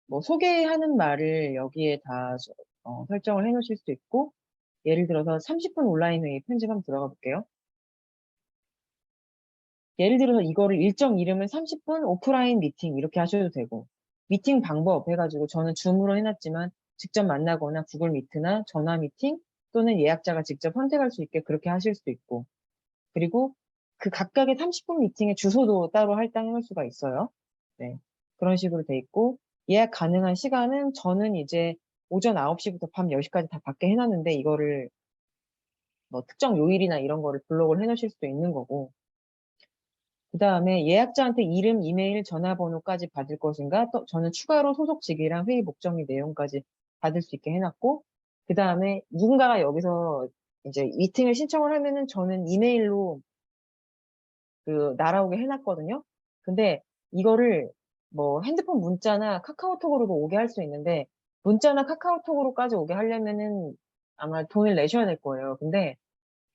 뭐 소개하는 말을 여기에 다 설정을 해 놓으실 수도 있고, 예를 들어서 30분 온라인 회의 편집 한번 들어가 볼게요. 예를 들어서 이거를 일정 이름을 30분 오프라인 미팅 이렇게 하셔도 되고, 미팅 방법 해가지고 저는 줌으로 해놨지만 직접 만나거나 구글 미트나 전화 미팅 또는 예약자가 직접 선택할 수 있게 그렇게 하실 수도 있고, 그리고 그 각각의 30분 미팅의 주소도 따로 할당해 놓을 수가 있어요. 네. 그런 식으로 돼 있고, 예약 가능한 시간은 저는 이제 오전 9시부터 밤 10시까지 다 밖에 해놨는데, 이거를 뭐 특정 요일이나 이런 거를 블록을 해 놓으실 수도 있는 거고, 그 다음에 예약자한테 이름, 이메일, 전화번호까지 받을 것인가? 또 저는 추가로 소속 직위랑 회의 목적 및 내용까지 받을 수 있게 해놨고, 그 다음에 누군가가 여기서 이제 미팅을 신청을 하면은 저는 이메일로 날아오게 해놨거든요. 근데 이거를 뭐 핸드폰 문자나 카카오톡으로도 오게 할 수 있는데, 문자나 카카오톡으로까지 오게 하려면은 아마 돈을 내셔야 될 거예요. 근데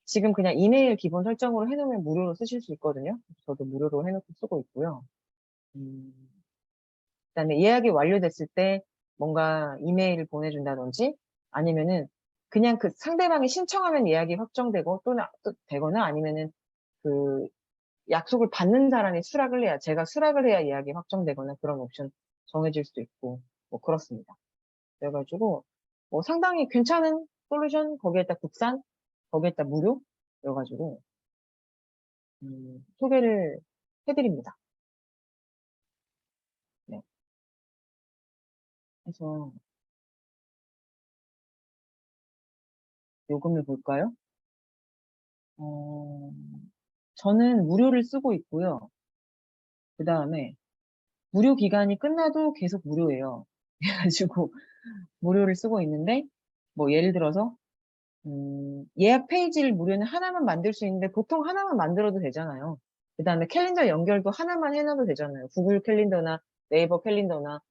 지금 그냥 이메일 기본 설정으로 해놓으면 무료로 쓰실 수 있거든요. 저도 무료로 해놓고 쓰고 있고요. 그다음에 예약이 완료됐을 때 뭔가 이메일을 보내준다든지 아니면은 그냥 그 상대방이 신청하면 예약이 확정되고 또 되거나 아니면은 그 약속을 받는 사람이 수락을 해야 제가 수락을 해야 예약이 확정되거나 그런 옵션 정해질 수도 있고 뭐 그렇습니다. 그래가지고 뭐 상당히 괜찮은 솔루션 거기에다 국산 거기에다 무료 그래가지고 소개를 해드립니다. 네. 그래서 요금을 볼까요? 저는 무료를 쓰고 있고요. 그 다음에 무료 기간이 끝나도 계속 무료예요. 그래가지고 무료를 쓰고 있는데 뭐 예를 들어서 예약 페이지를 무료는 하나만 만들 수 있는데 보통 하나만 만들어도 되잖아요. 그 다음에 캘린더 연결도 하나만 해놔도 되잖아요. 구글 캘린더나 네이버 캘린더나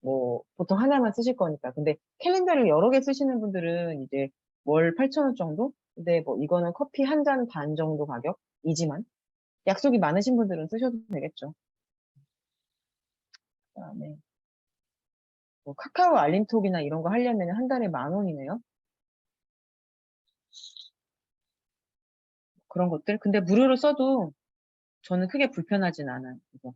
뭐 보통 하나만 쓰실 거니까. 근데 캘린더를 여러 개 쓰시는 분들은 이제 월 8,000원 정도? 근데 뭐 이거는 커피 한 잔 반 정도 가격이지만 약속이 많으신 분들은 쓰셔도 되겠죠. 그다음에 뭐 카카오 알림톡이나 이런 거 하려면 한 달에 10,000원이네요. 그런 것들. 근데 무료로 써도 저는 크게 불편하진 않아요. 그래서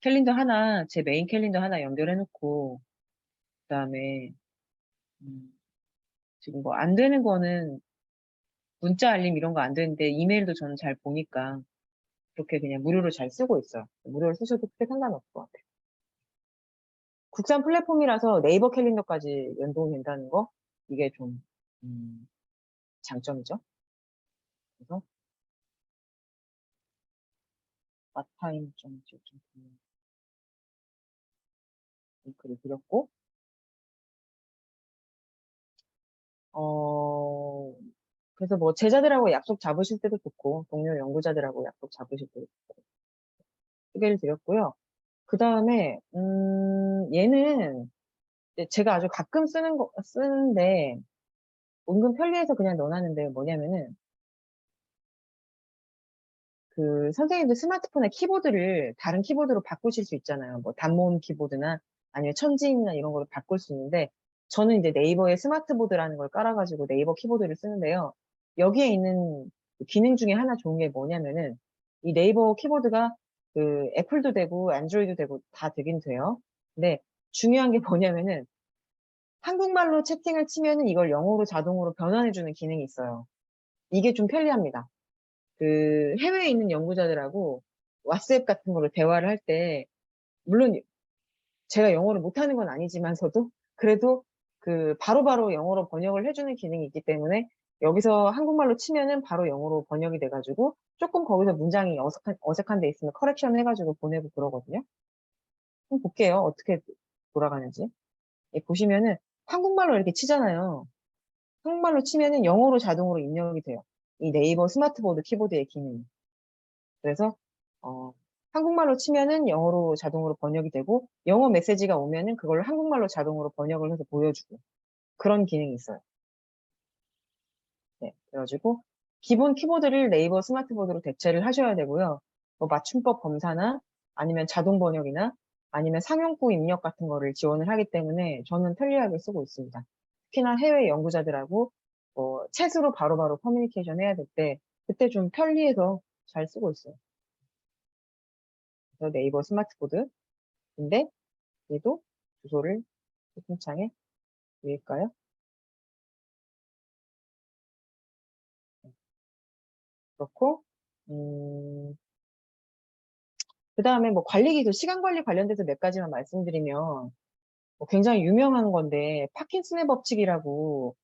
캘린더 하나, 제 메인 캘린더 하나 연결해 놓고, 그다음에 지금 뭐 안 되는 거는 문자 알림 이런 거 안 되는데 이메일도 저는 잘 보니까 그렇게 그냥 무료로 잘 쓰고 있어요. 무료로 쓰셔도 크게 상관없을 것 같아요. 국산 플랫폼이라서 네이버 캘린더까지 연동이 된다는 거, 이게 좀 장점이죠. 그래서 마타임 좀 링크를 드렸고, 그래서 뭐 제자들하고 약속 잡으실 때도 좋고, 동료 연구자들하고 약속 잡으실 때도 좋고, 소개를 드렸고요. 그 다음에, 얘는 제가 아주 가끔 쓰는데, 은근 편리해서 그냥 넣어놨는데 뭐냐면은, 그 선생님들 스마트폰의 키보드를 다른 키보드로 바꾸실 수 있잖아요. 뭐 단모음 키보드나 아니면 천지인이나 이런 걸로 바꿀 수 있는데 저는 이제 네이버에 스마트보드라는 걸 깔아가지고 네이버 키보드를 쓰는데요. 여기에 있는 그 기능 중에 하나 좋은 게 뭐냐면은 이 네이버 키보드가 그 애플도 되고 안드로이드 되고 다 되긴 돼요. 근데 중요한 게 뭐냐면은 한국말로 채팅을 치면은 이걸 영어로 자동으로 변환해주는 기능이 있어요. 이게 좀 편리합니다. 그 해외에 있는 연구자들하고 왓츠앱 같은 거로 대화를 할 때, 물론 제가 영어를 못하는 건 아니지만서도 그래도 그 바로바로 영어로 번역을 해주는 기능이 있기 때문에 여기서 한국말로 치면은 바로 영어로 번역이 돼가지고 조금 거기서 문장이 어색한 데 있으면 커렉션 해가지고 보내고 그러거든요. 한번 볼게요. 어떻게 돌아가는지. 보시면은 한국말로 이렇게 치잖아요. 한국말로 치면은 영어로 자동으로 입력이 돼요. 이 네이버 스마트보드 키보드의 기능이. 그래서 한국말로 치면은 영어로 자동으로 번역이 되고 영어 메시지가 오면은 그걸 한국말로 자동으로 번역을 해서 보여주고 그런 기능이 있어요. 네, 그래가지고 기본 키보드를 네이버 스마트보드로 대체를 하셔야 되고요. 뭐 맞춤법 검사나 아니면 자동 번역이나 아니면 상용구 입력 같은 거를 지원을 하기 때문에 저는 편리하게 쓰고 있습니다. 특히나 해외 연구자들하고 뭐 챗으로 바로바로 커뮤니케이션 해야 될 때 그때 좀 편리해서 잘 쓰고 있어요. 그래서 네이버 스마트보드인데 얘도 주소를 채팅창에 드릴까요? 그렇고 그 다음에 뭐 관리 기술, 시간 관리 관련돼서 몇 가지만 말씀드리면 뭐 굉장히 유명한 건데 파킨슨의 법칙이라고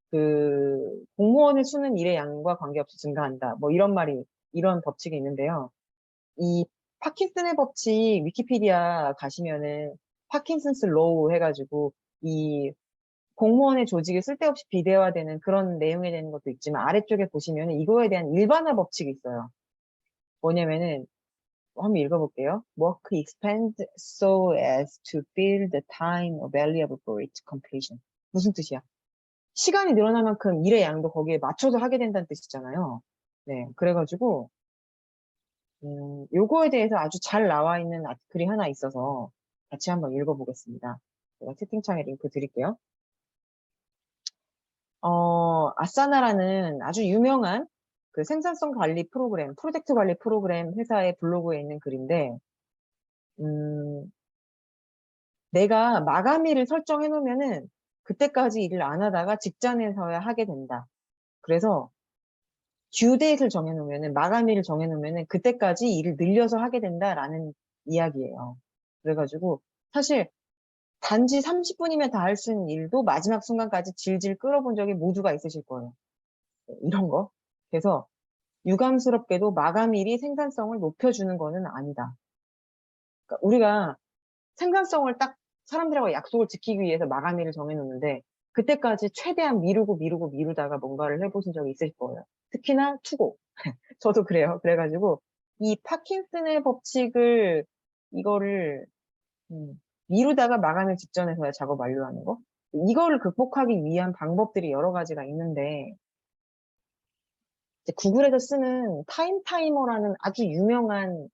그 공무원을 수는 일의 양과 관계없이 증가한다. 뭐 이런 법칙이 있는데요. 이 파킨슨의 법칙 위키피디아 가시면은 파킨슨스 로우 해가지고 이 공무원의 조직이 쓸데없이 비대화되는 그런 내용이 되는 것도 있지만 아래쪽에 보시면 이거에 대한 일반화 법칙이 있어요. 뭐냐면은 한번 읽어볼게요. Work expands so as to fill the time available for its completion. 무슨 뜻이야? 시간이 늘어난 만큼 일의 양도 거기에 맞춰서 하게 된다는 뜻이잖아요. 네, 그래가지고 요거에 대해서 아주 잘 나와 있는 아티클이 하나 있어서 같이 한번 읽어보겠습니다. 제가 채팅창에 링크 드릴게요. 아사나라는 아주 유명한 그 생산성 관리 프로그램, 프로젝트 관리 프로그램 회사의 블로그에 있는 글인데, 내가 마감일을 설정해 놓으면은 그때까지 일을 안 하다가 직전에서야 하게 된다. 그래서 듀데이트를 정해 놓으면은, 마감일을 정해 놓으면은 그때까지 일을 늘려서 하게 된다라는 이야기예요. 그래가지고 사실 단지 30분이면 다 할 수 있는 일도 마지막 순간까지 질질 끌어본 적이 모두가 있으실 거예요. 이런 거. 그래서 유감스럽게도 마감일이 생산성을 높여주는 거는 아니다. 그러니까 우리가 생산성을 딱 사람들하고 약속을 지키기 위해서 마감일을 정해놓는데 그때까지 최대한 미루다가 뭔가를 해보신 적이 있을 거예요. 특히나 투고. 저도 그래요. 그래가지고 이 파킨슨의 법칙을 이거를 미루다가 마감일 직전에서야 작업 완료하는 거. 이거를 극복하기 위한 방법들이 여러 가지가 있는데 이제 구글에서 쓰는 타이머라는 아주 유명한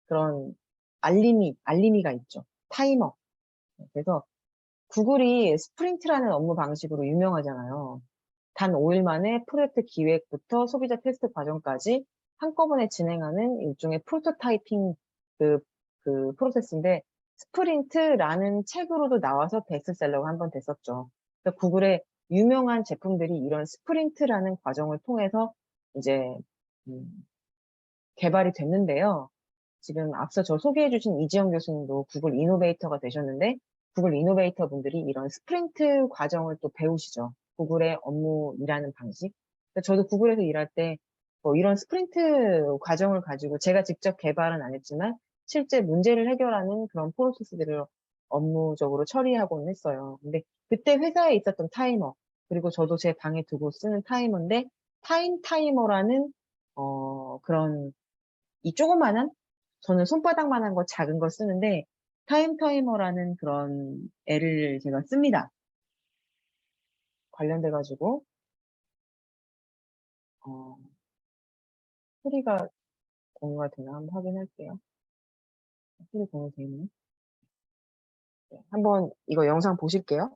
그런 알림이가 있죠. 타이머. 그래서 구글이 스프린트라는 업무 방식으로 유명하잖아요. 단 5일 만에 프로젝트 기획부터 소비자 테스트 과정까지 한꺼번에 진행하는 일종의 프로토타이핑 그 프로세스인데 스프린트라는 책으로도 나와서 베스트셀러가 한번 됐었죠. 그래서 구글의 유명한 제품들이 이런 스프린트라는 과정을 통해서 이제 개발이 됐는데요. 지금 앞서 저 소개해주신 이지영 교수님도 구글 이노베이터가 되셨는데 구글 이노베이터 분들이 이런 스프린트 과정을 또 배우시죠. 구글의 업무 일하는 방식. 저도 구글에서 일할 때 뭐 이런 스프린트 과정을 가지고 제가 직접 개발은 안 했지만 실제 문제를 해결하는 그런 프로세스들을 업무적으로 처리하고는 했어요. 근데 그때 회사에 있었던 타이머, 그리고 저도 제 방에 두고 쓰는 타이머인데 타이머라는 그런 이 조그마한 저는 손바닥만한 거 작은 거 쓰는데 타이머라는 그런 애를 제가 씁니다. 관련돼 가지고 소리가 공유가 되나 한번 확인할게요. 소리 공유 되네. 네, 한번 이거 영상 보실게요.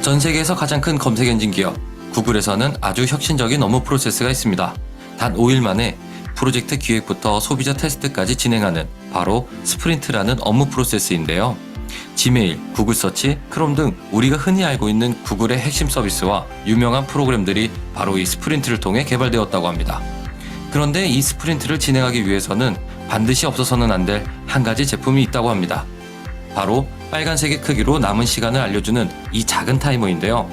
전 세계에서 가장 큰 검색 엔진 기업 구글에서는 아주 혁신적인 업무 프로세스가 있습니다. 단 5일 만에 프로젝트 기획부터 소비자 테스트까지 진행하는 바로 스프린트라는 업무 프로세스인데요. 지메일, 구글 서치, 크롬 등 우리가 흔히 알고 있는 구글의 핵심 서비스와 유명한 프로그램들이 바로 이 스프린트를 통해 개발되었다고 합니다. 그런데 이 스프린트를 진행하기 위해서는 반드시 없어서는 안 될 한 가지 제품이 있다고 합니다. 바로 빨간색의 크기로 남은 시간을 알려주는 이 작은 타이머인데요.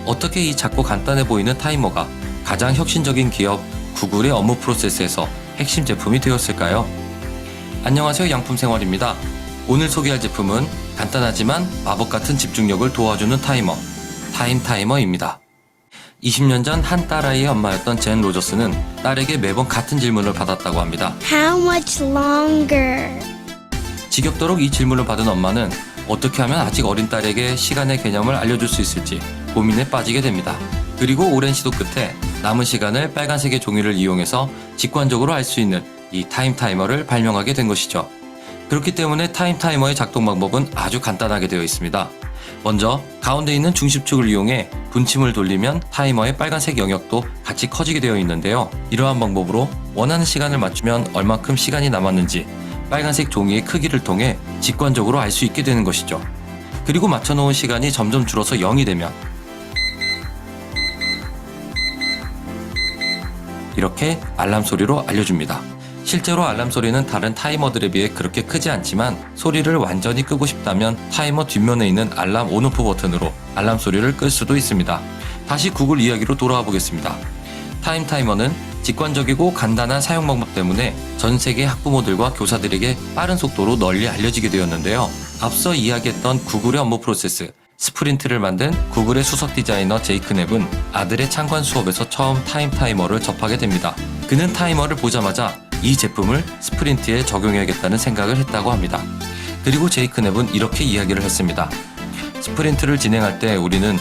어떻게 이 작고 간단해 보이는 타이머가 가장 혁신적인 기업 구글의 업무 프로세스에서 핵심 제품이 되었을까요? 안녕하세요, 양품생활입니다. 오늘 소개할 제품은 간단하지만 마법 같은 집중력을 도와주는 타이머, 타이머입니다. 20년 전 한 딸아이의 엄마였던 젠 로저스는 딸에게 매번 같은 질문을 받았다고 합니다. How much longer? 지겹도록 이 질문을 받은 엄마는 어떻게 하면 아직 어린 딸에게 시간의 개념을 알려줄 수 있을지 고민에 빠지게 됩니다. 그리고 오랜 시도 끝에 남은 시간을 빨간색의 종이를 이용해서 직관적으로 알 수 있는 이 타이머를 발명하게 된 것이죠. 그렇기 때문에 타이머의 작동 방법은 아주 간단하게 되어 있습니다. 먼저 가운데 있는 중심축을 이용해 분침을 돌리면 타이머의 빨간색 영역도 같이 커지게 되어 있는데요. 이러한 방법으로 원하는 시간을 맞추면 얼마큼 시간이 남았는지 빨간색 종이의 크기를 통해 직관적으로 알 수 있게 되는 것이죠. 그리고 맞춰놓은 시간이 점점 줄어서 0이 되면 이렇게 알람 소리로 알려줍니다. 실제로 알람 소리는 다른 타이머들에 비해 그렇게 크지 않지만 소리를 완전히 끄고 싶다면 타이머 뒷면에 있는 알람 온오프 버튼으로 알람 소리를 끌 수도 있습니다. 다시 구글 이야기로 돌아와 보겠습니다. 타이머는 직관적이고 간단한 사용 방법 때문에 전 세계 학부모들과 교사들에게 빠른 속도로 널리 알려지게 되었는데요. 앞서 이야기했던 구글의 업무 프로세스 스프린트를 만든 구글의 수석 디자이너 제이크 넵은 아들의 창관 수업에서 처음 타이머를 접하게 됩니다. 그는 타이머를 보자마자 이 제품을 스프린트에 적용해야겠다는 생각을 했다고 합니다. 그리고 제이크 넵은 이렇게 이야기를 했습니다. 스프린트를 진행할 때 우리는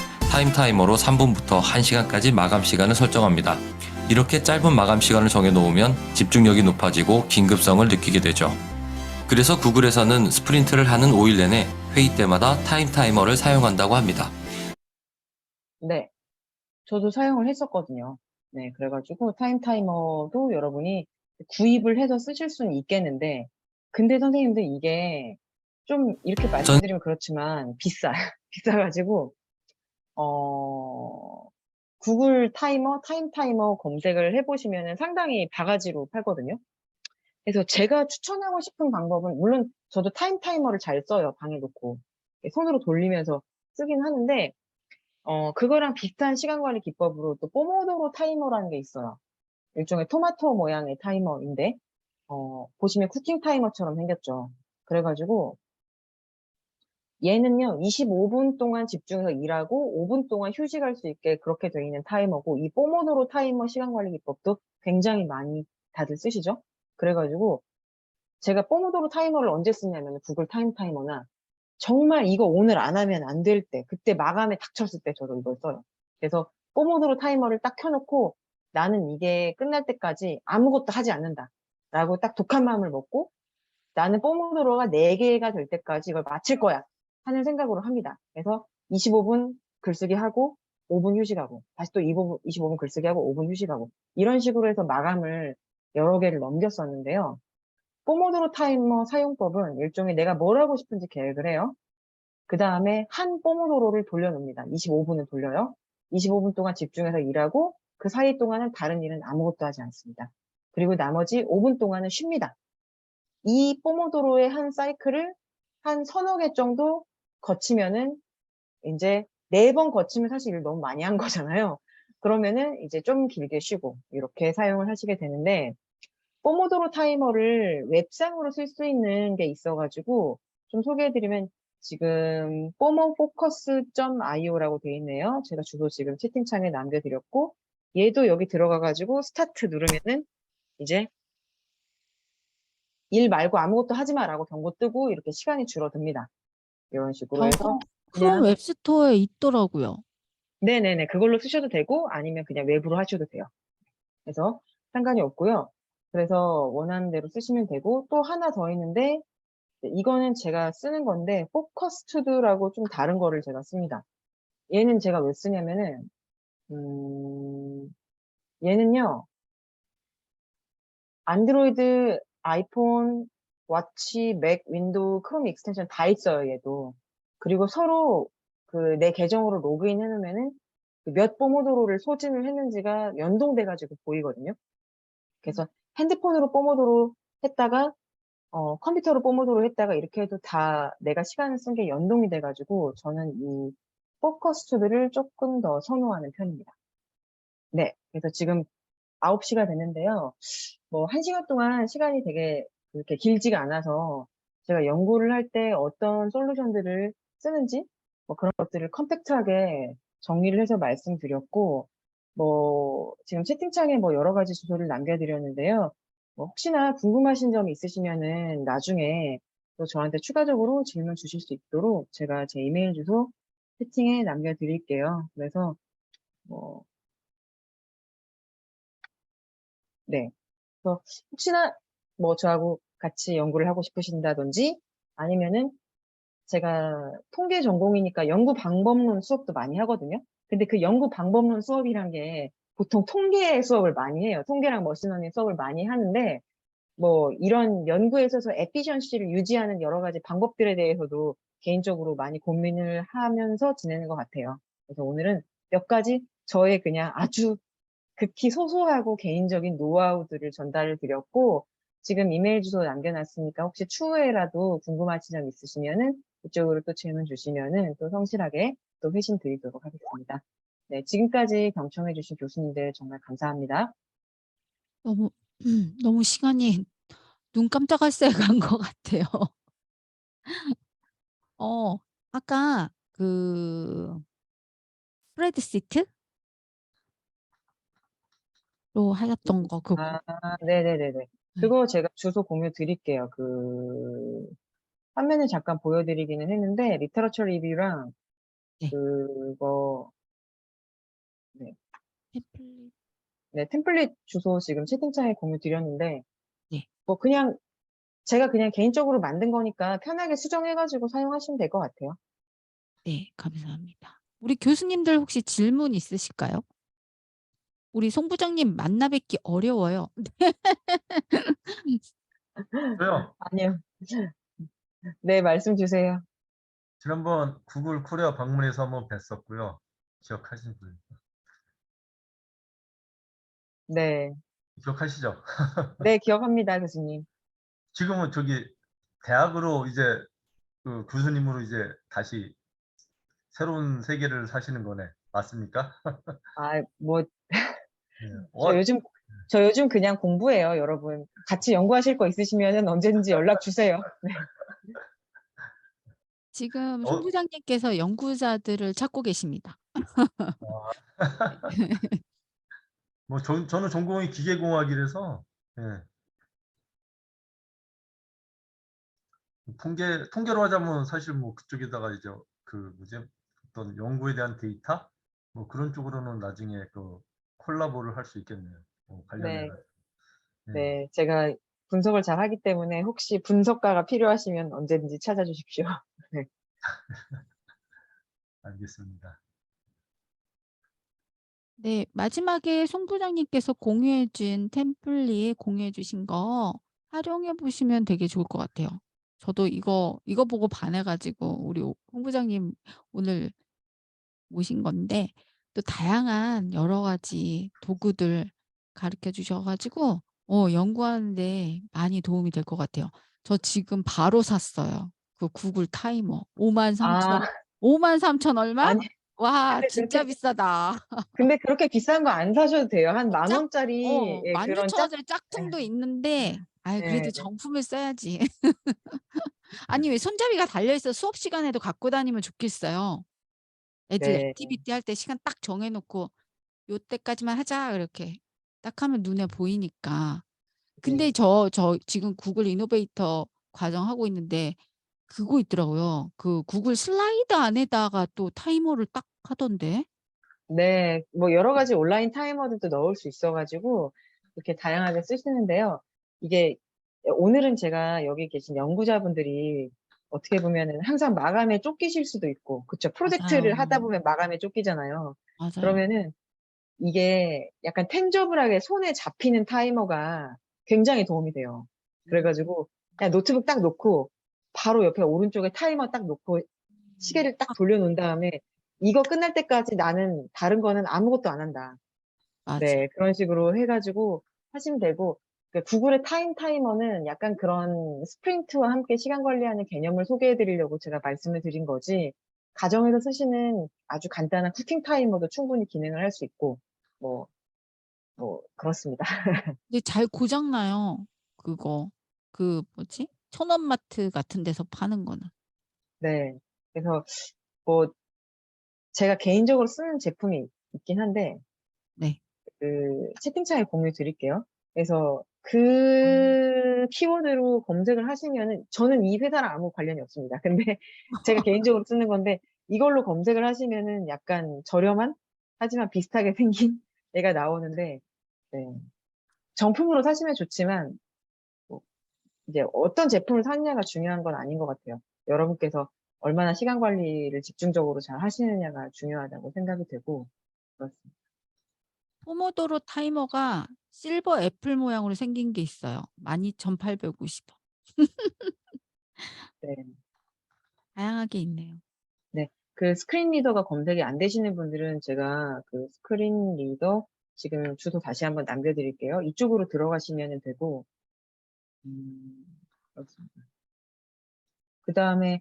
타이머로 3분부터 1시간까지 마감 시간을 설정합니다. 이렇게 짧은 마감 시간을 정해놓으면 집중력이 높아지고 긴급성을 느끼게 되죠. 그래서 구글에서는 스프린트를 하는 5일 내내 회의 때마다 타이머를 사용한다고 합니다. 네. 저도 사용을 했었거든요. 네. 그래가지고 타이머도 여러분이 구입을 해서 쓰실 수는 있겠는데, 근데 선생님들 이게 좀 이렇게 말씀드리면 그렇지만 비싸요. 비싸가지고, 구글 타이머 검색을 해보시면은 상당히 바가지로 팔거든요. 그래서 제가 추천하고 싶은 방법은, 물론 저도 타이머를 잘 써요. 방에 놓고. 손으로 돌리면서 쓰긴 하는데, 그거랑 비슷한 시간 관리 기법으로 또 포모도로 타이머라는 게 있어요. 일종의 토마토 모양의 타이머인데, 보시면 쿠킹 타이머처럼 생겼죠. 그래가지고, 얘는요, 25분 동안 집중해서 일하고 5분 동안 휴식할 수 있게 그렇게 되어 있는 타이머고, 이 포모도로 타이머 시간 관리 기법도 굉장히 많이 다들 쓰시죠? 그래가지고, 제가 포모도로 타이머를 언제 쓰냐면, 구글 타이머나, 정말 이거 오늘 안 하면 안 될 때, 그때 마감에 닥쳤을 때 저도 이걸 써요. 그래서 포모도로 타이머를 딱 켜놓고 나는 이게 끝날 때까지 아무것도 하지 않는다. 라고 딱 독한 마음을 먹고 나는 포모도로가 4개가 될 때까지 이걸 마칠 거야. 하는 생각으로 합니다. 그래서 25분 글쓰기 하고 5분 휴식하고 다시 또 25분 글쓰기 하고 5분 휴식하고 이런 식으로 해서 마감을 여러 개를 넘겼었는데요. 포모도로 타이머 사용법은 일종의 내가 뭘 하고 싶은지 계획을 해요. 그 다음에 한 포모도로를 돌려놓습니다. 25분을 돌려요. 25분 동안 집중해서 일하고 그 사이 동안은 다른 일은 아무것도 하지 않습니다. 그리고 나머지 5분 동안은 쉽니다. 이 포모도로의 한 사이클을 한 서너 개 정도 거치면은 이제 4번 거치면 사실 일 너무 많이 한 거잖아요. 그러면은 이제 좀 길게 쉬고 이렇게 사용을 하시게 되는데 포모도로 타이머를 웹상으로 쓸 수 있는 게 있어가지고 좀 소개해드리면 지금 pomofocus.io라고 되어 있네요. 제가 주소 지금 채팅창에 남겨드렸고 얘도 여기 들어가가지고 스타트 누르면은 이제 일 말고 아무것도 하지 마라고 경고 뜨고 이렇게 시간이 줄어듭니다. 이런 식으로 해서 저도 크롬 그냥 웹스토어에 있더라고요. 네네네 그걸로 쓰셔도 되고 아니면 그냥 웹으로 하셔도 돼요. 그래서 상관이 없고요. 그래서 원하는 대로 쓰시면 되고 또 하나 더 있는데 이거는 제가 쓰는 건데 포커스 투두라고 좀 다른 거를 제가 씁니다. 얘는 제가 왜 쓰냐면은 얘는요 안드로이드, 아이폰, 워치, 맥, 윈도우, 크롬 익스텐션 다 있어요 얘도. 그리고 서로 그 내 계정으로 로그인 해놓으면은 몇 포모도로를 소진을 했는지가 연동돼가지고 보이거든요. 그래서 핸드폰으로 포모도로 했다가 컴퓨터로 포모도로 했다가 이렇게 해도 다 내가 시간을 쓴 게 연동이 돼가지고 저는 이 포커스 투드를 조금 더 선호하는 편입니다. 네, 그래서 지금 9시가 됐는데요. 뭐 1시간 동안 시간이 되게 그렇게 길지가 않아서 제가 연구를 할 때 어떤 솔루션들을 쓰는지 뭐 그런 것들을 컴팩트하게 정리를 해서 말씀드렸고 뭐 지금 채팅창에 뭐 여러 가지 주소를 남겨드렸는데요. 뭐 혹시나 궁금하신 점이 있으시면은 나중에 또 저한테 추가적으로 질문 주실 수 있도록 제가 제 이메일 주소 채팅에 남겨드릴게요. 그래서 뭐 네. 그래서 혹시나 뭐 저하고 같이 연구를 하고 싶으신다든지 아니면은 제가 통계 전공이니까 연구 방법론 수업도 많이 하거든요. 근데 그 연구 방법론 수업이란 게 보통 통계 수업을 많이 해요. 통계랑 머신러닝 수업을 많이 하는데 뭐 이런 연구에 있어서 에피션시를 유지하는 여러 가지 방법들에 대해서도 개인적으로 많이 고민을 하면서 지내는 것 같아요. 그래서 오늘은 몇 가지 저의 그냥 아주 극히 소소하고 개인적인 노하우들을 전달을 드렸고 지금 이메일 주소 남겨놨으니까 혹시 추후에라도 궁금하신 점 있으시면은 이쪽으로 또 질문 주시면은 또 성실하게 또 회신 드리도록 하겠습니다. 네, 지금까지 경청해주신 교수님들 정말 감사합니다. 너무 너무 시간이 눈 깜짝할 새에 간 것 같아요. 아까 그 스프레드시트로 하였던 거 그거. 네네네네. 네. 그거 제가 주소 공유 드릴게요. 화면을 잠깐 보여드리기는 했는데, 리터러처 리뷰랑 네. 그거 네. 템플릿. 네, 템플릿 주소 지금 채팅창에 공유 드렸는데 네. 뭐 그냥 제가 그냥 개인적으로 만든 거니까 편하게 수정해 가지고 사용하시면 될 것 같아요. 네, 감사합니다. 우리 교수님들 혹시 질문 있으실까요? 우리 송 부장님 만나 뵙기 어려워요. 저요. 아니요. 네, 말씀 주세요. 지난번 구글 코리아 방문해서 한번 뵀었고요. 기억하시는 분 네. 기억하시죠? 네, 기억합니다, 교수님. 지금은 저기 대학으로 이제 그 교수님으로 이제 다시 새로운 세계를 사시는 거네. 맞습니까? 아, 뭐 네. 저 요즘 그냥 공부해요, 여러분. 같이 연구하실 거 있으시면은 언제든지 연락 주세요. 네. 지금 송 어, 부장님께서 연구자들을 찾고 계십니다. 뭐 저는 전공이 기계공학이라서 예. 통계로 하자면 사실 뭐 그쪽에다가 이제 그 뭐지 어떤 연구에 대한 데이터 뭐 그런 쪽으로는 나중에 그 콜라보를 할 수 있겠네요. 네, 관련해서. 예. 네. 제가 분석을 잘 하기 때문에 혹시 분석가가 필요하시면 언제든지 찾아주십시오. 네. 알겠습니다. 네, 마지막에 송 부장님께서 공유해 준 템플릿 공유해 주신 거 활용해 보시면 되게 좋을 것 같아요. 저도 이거 보고 반해 가지고 우리 홍 부장님 오늘 모신 건데 또 다양한 여러 가지 도구들 가르쳐 주셔 가지고 연구하는 데 많이 도움이 될 것 같아요. 저 지금 바로 샀어요. 그 구글 타이머 53,000 아, 53,000 얼마? 아니, 와, 근데 진짜 비싸다. 그렇게 비싼 거 안 사셔도 돼요. 한 만 짝 원짜리 예, 그런 16,000원짜리 짝퉁도 있는데 아이 그래도 예, 정품을 써야지. 아니 왜 손잡이가 달려 있어 수업 시간에도 갖고 다니면 좋겠어요. 애들 네, 액티비티 할 때 시간 딱 정해 놓고 "요때까지만 하자." 이렇게 딱 하면 눈에 보이니까. 네. 근데 저 지금 구글 이노베이터 과정 하고 있는데 그거 있더라고요. 그 구글 슬라이드 안에다가 또 타이머를 딱 하던데. 네, 뭐 여러 가지 온라인 타이머들도 넣을 수 있어 가지고 이렇게 다양하게 쓰시는데요. 이게 오늘은 제가 여기 계신 연구자분들이 어떻게 보면은 항상 마감에 쫓기실 수도 있고, 그쵸? 맞아요. 프로젝트를 하다 보면 마감에 쫓기잖아요. 맞아요. 그러면은 이게 약간 tangiable하게 손에 잡히는 타이머가 굉장히 도움이 돼요. 그래 가지고 그냥 노트북 딱 놓고 바로 옆에 오른쪽에 타이머 딱 놓고 시계를 딱 돌려놓은 다음에 이거 끝날 때까지 나는 다른 거는 아무것도 안 한다. 맞아. 네, 그런 식으로 해 가지고 하시면 되고 그 구글의 타이머는 약간 그런 스프린트와 함께 시간 관리하는 개념을 소개해 드리려고 제가 말씀을 드린 거지, 가정에서 쓰시는 아주 간단한 쿠킹 타이머도 충분히 기능을 할 수 있고 뭐 그렇습니다. 근데 잘 고장 나요. 그거. 그 뭐지? 천원마트 같은 데서 파는 거는. 네. 그래서 뭐 제가 개인적으로 쓰는 제품이 있긴 한데 네. 그 채팅창에 공유 드릴게요. 그래서 아. 그 키워드로 검색을 하시면은 저는 이 회사랑 아무 관련이 없습니다. 근데 제가 개인적으로 쓰는 건데 이걸로 검색을 하시면은 약간 저렴한 하지만 비슷하게 생긴 애가 나오는데 네. 정품으로 사시면 좋지만 뭐 이제 어떤 제품을 사느냐가 중요한 건 아닌 것 같아요. 여러분께서 얼마나 시간 관리를 집중적으로 잘 하시느냐가 중요하다고 생각이 되고 그렇습니다. 포모도로 타이머가 실버 애플 모양으로 생긴 게 있어요. 12,850원. 네. 다양하게 있네요. 네. 그 스크린 리더가 검색이 안 되시는 분들은 제가 그 스크린 리더 지금 주소 다시 한번 남겨드릴게요. 이쪽으로 들어가시면 되고, 그렇습니다. 그 다음에,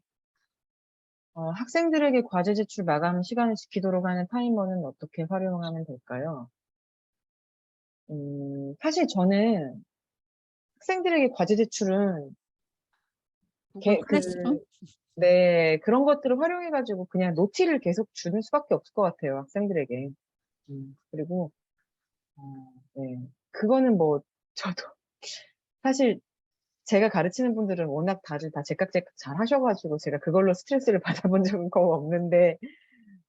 학생들에게 과제 제출 마감 시간을 지키도록 하는 타이머는 어떻게 활용하면 될까요? 사실 저는 학생들에게 과제 제출은, 구글 그, 클래스룸? 네, 그런 것들을 활용해가지고 그냥 노티를 계속 주는 수밖에 없을 것 같아요, 학생들에게. 그리고, 네. 그거는 뭐, 저도, 사실 제가 가르치는 분들은 워낙 다들 다 제깍제깍 잘 하셔가지고 제가 그걸로 스트레스를 받아본 적은 거의 없는데,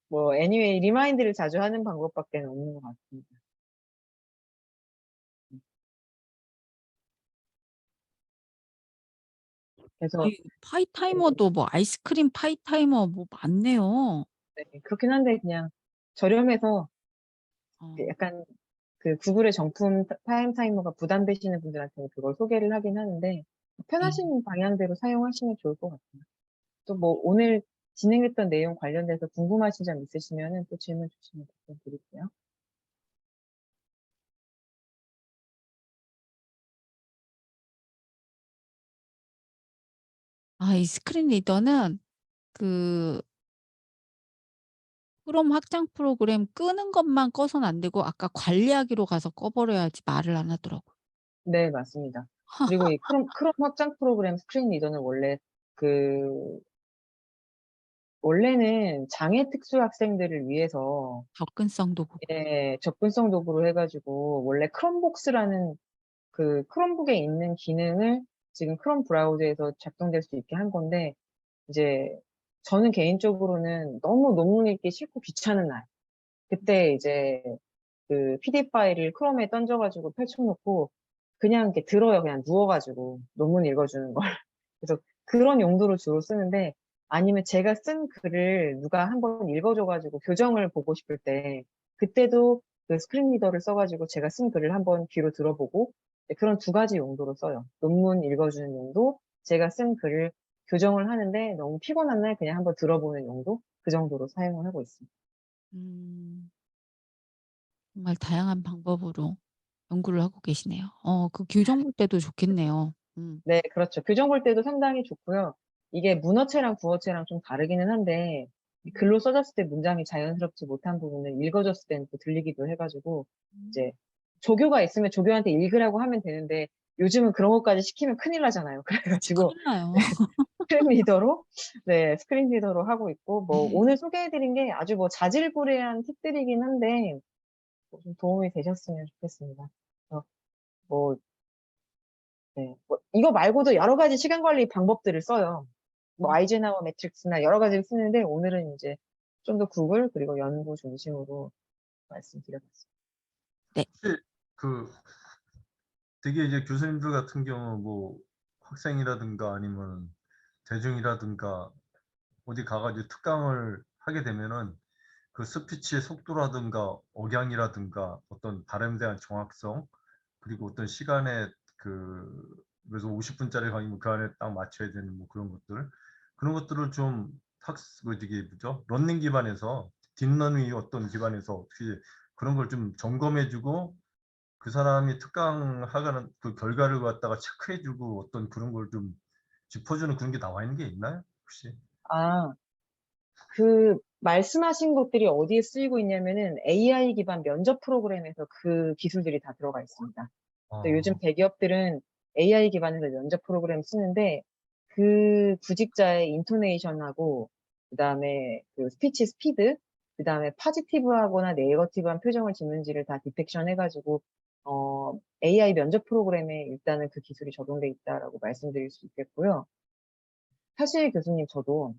뭐 anyway 리마인드를 자주 하는 방법밖에 없는 것 같습니다. 그래서 아이 파이 타이머도 뭐 아이스크림 파이 타이머 뭐 많네요. 네, 그렇긴 한데 그냥 저렴해서 어. 약간 그 구글의 정품 타임 타이머가 부담되시는 분들한테는 그걸 소개를 하긴 하는데 네. 편하신 방향대로 사용하시면 좋을 것 같아요. 또 뭐 오늘 진행했던 내용 관련돼서 궁금하신 점 있으시면은 또 질문 주시면 답변 드릴게요. 아 이 스크린 리더는 그 크롬 확장 프로그램 끄는 것만 꺼서는 안 되고 아까 관리하기로 가서 꺼 버려야지 말을 안 하더라고요. 네, 맞습니다. 그리고 이 크롬 확장 프로그램 스크린 리더는 원래 그 원래는 장애 특수 학생들을 위해서 접근성 도구. 예, 접근성 도구로 해가지고 원래 크롬복스라는 그 크롬북에 있는 기능을 지금 크롬 브라우저에서 작동될 수 있게 한 건데 이제 저는 개인적으로는 너무 논문 읽기 싫고 귀찮은 날 그때 이제 그 PDF 파일을 크롬에 던져가지고 펼쳐놓고 그냥 이렇게 들어요. 그냥 누워가지고 논문 읽어주는 걸. 그래서 그런 용도로 주로 쓰는데 아니면 제가 쓴 글을 누가 한번 읽어줘가지고 교정을 보고 싶을 때 그때도 그 스크린 리더를 써가지고 제가 쓴 글을 한번 귀로 들어보고 그런 두 가지 용도로 써요. 논문 읽어주는 용도, 제가 쓴 글을 교정을 하는데 너무 피곤한 날 그냥 한번 들어보는 용도 그 정도로 사용을 하고 있습니다. 음. 정말 다양한 방법으로 연구를 하고 계시네요. 그 교정 볼 때도 좋겠네요. 네, 그렇죠. 교정 볼 때도 상당히 좋고요. 이게 문어체랑 구어체랑 좀 다르기는 한데 이 글로 써졌을 때 문장이 자연스럽지 못한 부분을 읽어줬을 때는 또 들리기도 해가지고 이제 조교가 있으면 조교한테 읽으라고 하면 되는데 요즘은 그런 것까지 시키면 큰일 나잖아요. 그래가지고 큰일 나요. 스크린 리더로 네, 스크린 리더로 하고 있고 뭐 오늘 소개해드린 게 아주 뭐 자질구레한 팁들이긴 한데 뭐좀 도움이 되셨으면 좋겠습니다. 뭐 네. 뭐 이거 말고도 여러 가지 시간 관리 방법들을 써요. 뭐 아이젠하워 매트릭스나 여러 가지를 쓰는데 오늘은 이제 좀 더 구글 그리고 연구 중심으로 말씀드려봤습니다. 네. 혹시 그 되게 이제 교수님들 같은 경우 뭐 학생이라든가 아니면 대중이라든가 어디 가가지고 특강을 하게 되면은 그 스피치의 속도라든가 억양이라든가 어떤 발음에 대한 정확성 그리고 어떤 시간에 그 그래서 50분짜리 강의면 그 안에 딱 맞춰야 되는 뭐 그런 것들을 좀 그 저기 뭐죠 러닝 기반에서 딥러닝 어떤 기반에서 어떻게 그런 걸 좀 점검해주고 그 사람이 특강하가는 그 결과를 갖다가 체크해주고 어떤 그런 걸 좀 짚어주는 그런 게 나와 있는 게 있나요 혹시? 아, 그 말씀하신 것들이 어디에 쓰이고 있냐면은 AI 기반 면접 프로그램에서 그 기술들이 다 들어가 있습니다. 그래서 요즘 어, 대기업들은 AI 기반에서 면접 프로그램 쓰는데 그 구직자의 인토네이션하고 그다음에 그 스피치 스피드 그다음에 파지티브하거나 네거티브한 표정을 짓는지를 다 디텍션 해가지고 AI 면접 프로그램에 일단은 그 기술이 적용돼 있다라고 말씀드릴 수 있겠고요. 사실 교수님 저도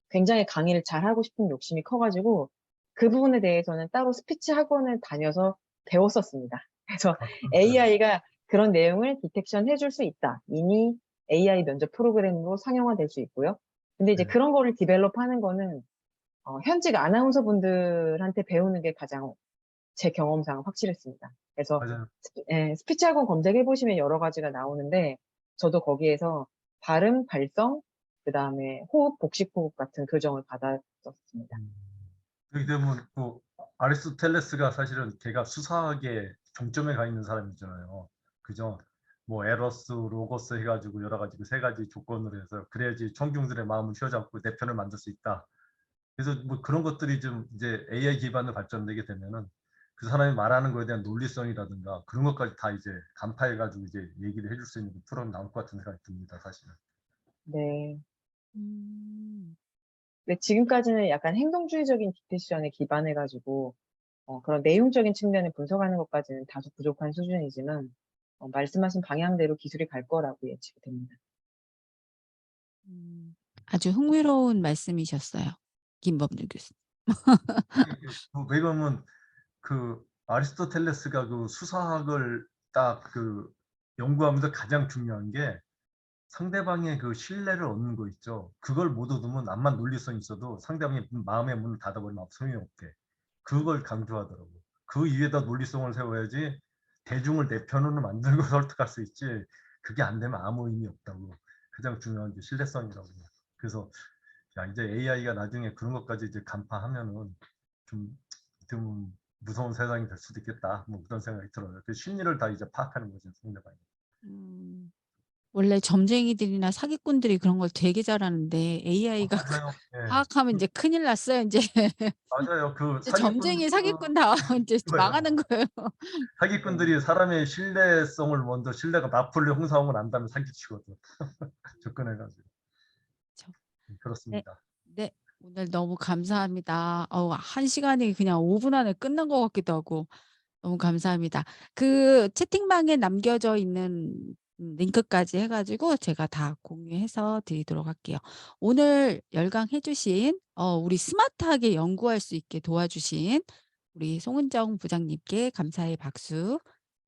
굉장히 강의를 잘하고 싶은 욕심이 커가지고 그 부분에 대해서는 따로 스피치 학원을 다녀서 배웠었습니다. 그래서 AI가 그런 내용을 디텍션 해줄 수 있다. 이미 AI 면접 프로그램으로 상용화될 수 있고요. 근데 이제 네, 그런 거를 디벨롭하는 거는 현직 아나운서 분들한테 배우는 게 가장 제 경험상 확실했습니다. 그래서 맞아요. 스피치 학원 검색해 보시면 여러 가지가 나오는데 저도 거기에서 발음, 발성, 그 다음에 호흡, 복식 호흡 같은 교정을 받았었습니다. 그렇게 되면 또 아리스토텔레스가 사실은 걔가 수사학의 정점에 가 있는 사람이잖아요. 그죠? 뭐 에러스, 로고스 해가지고 여러 가지 그 세 가지 조건으로 해서 그래야지 청중들의 마음을 휘어잡고 내 편을 만들 수 있다. 그래서 뭐 그런 것들이 좀 이제 AI 기반으로 발전되게 되면은 그 사람이 말하는 거에 대한 논리성이라든가 그런 것까지 다 이제 간파해가지고 이제 얘기를 해줄 수 있는 프로그램 나올 것 같은 생각이 듭니다, 사실은. 네. 음. 근데 지금까지는 약간 행동주의적인 디테션에 기반해가지고 그런 내용적인 측면을 분석하는 것까지는 다소 부족한 수준이지만 말씀하신 방향대로 기술이 갈 거라고 예측이 됩니다. 아주 흥미로운 말씀이셨어요. 김범준 교수님. 왜 그러면 그 아리스토텔레스가 그 수사학을 딱 그 연구하면서 가장 중요한 게 상대방의 그 신뢰를 얻는 거 있죠. 그걸 못 얻으면 암만 논리성이 있어도 상대방의 마음의 문을 닫아버리면 아무 소용이 없게. 그걸 강조하더라고. 그 위에다 논리성을 세워야지 대중을 내 편으로 만들고 설득할 수 있지. 그게 안 되면 아무 의미 없다고. 가장 중요한 게 신뢰성이라고. 그래서 야, 이제 AI가 나중에 그런 것까지 이제 간파하면은 좀 무서운 세상이 될 수도 있겠다. 뭐 그런 생각이 들어요. 그 심리를 다 이제 파악하는 거죠, 상대방이. 음. 원래 점쟁이들이나 사기꾼들이 그런 걸 되게 잘하는데 AI가 맞아요. 예. 파악하면 이제 큰일 났어요. 인제. 맞아요. 그 이제 점쟁이, 사기꾼 다 인제 그거예요. 망하는 거예요. 사기꾼들이 사람의 신뢰성을 먼저 신뢰가 나폴레 홍사홍을 안다면 사기치거든. 접근해가지고. 그쵸. 네. 그렇습니다. 네. 오늘 너무 감사합니다. 1 시간이 그냥 5분 안에 끝난 것 같기도 하고 너무 감사합니다. 그 채팅방에 남겨져 있는 링크까지 해 가지고 제가 다 공유해서 드리도록 할게요. 오늘 열강해 주신 우리 스마트하게 연구할 수 있게 도와주신 우리 송은정 부장님께 감사의 박수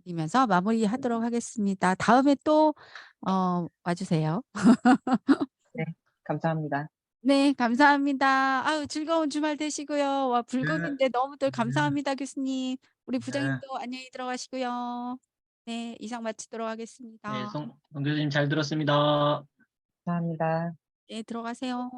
드리면서 마무리하도록 하겠습니다. 다음에 또 와 주세요. 네. 감사합니다. 네. 감사합니다. 아유 즐거운 주말 되시고요. 와 네. 불금인데 너무들 네. 감사합니다 교수님. 우리 네. 부장님도 안녕히 들어가시고요. 네. 이상 마치도록 네, 하겠습니다. 송 교수님 잘 들었습니다. 감사합니다. 네. 들어가세요.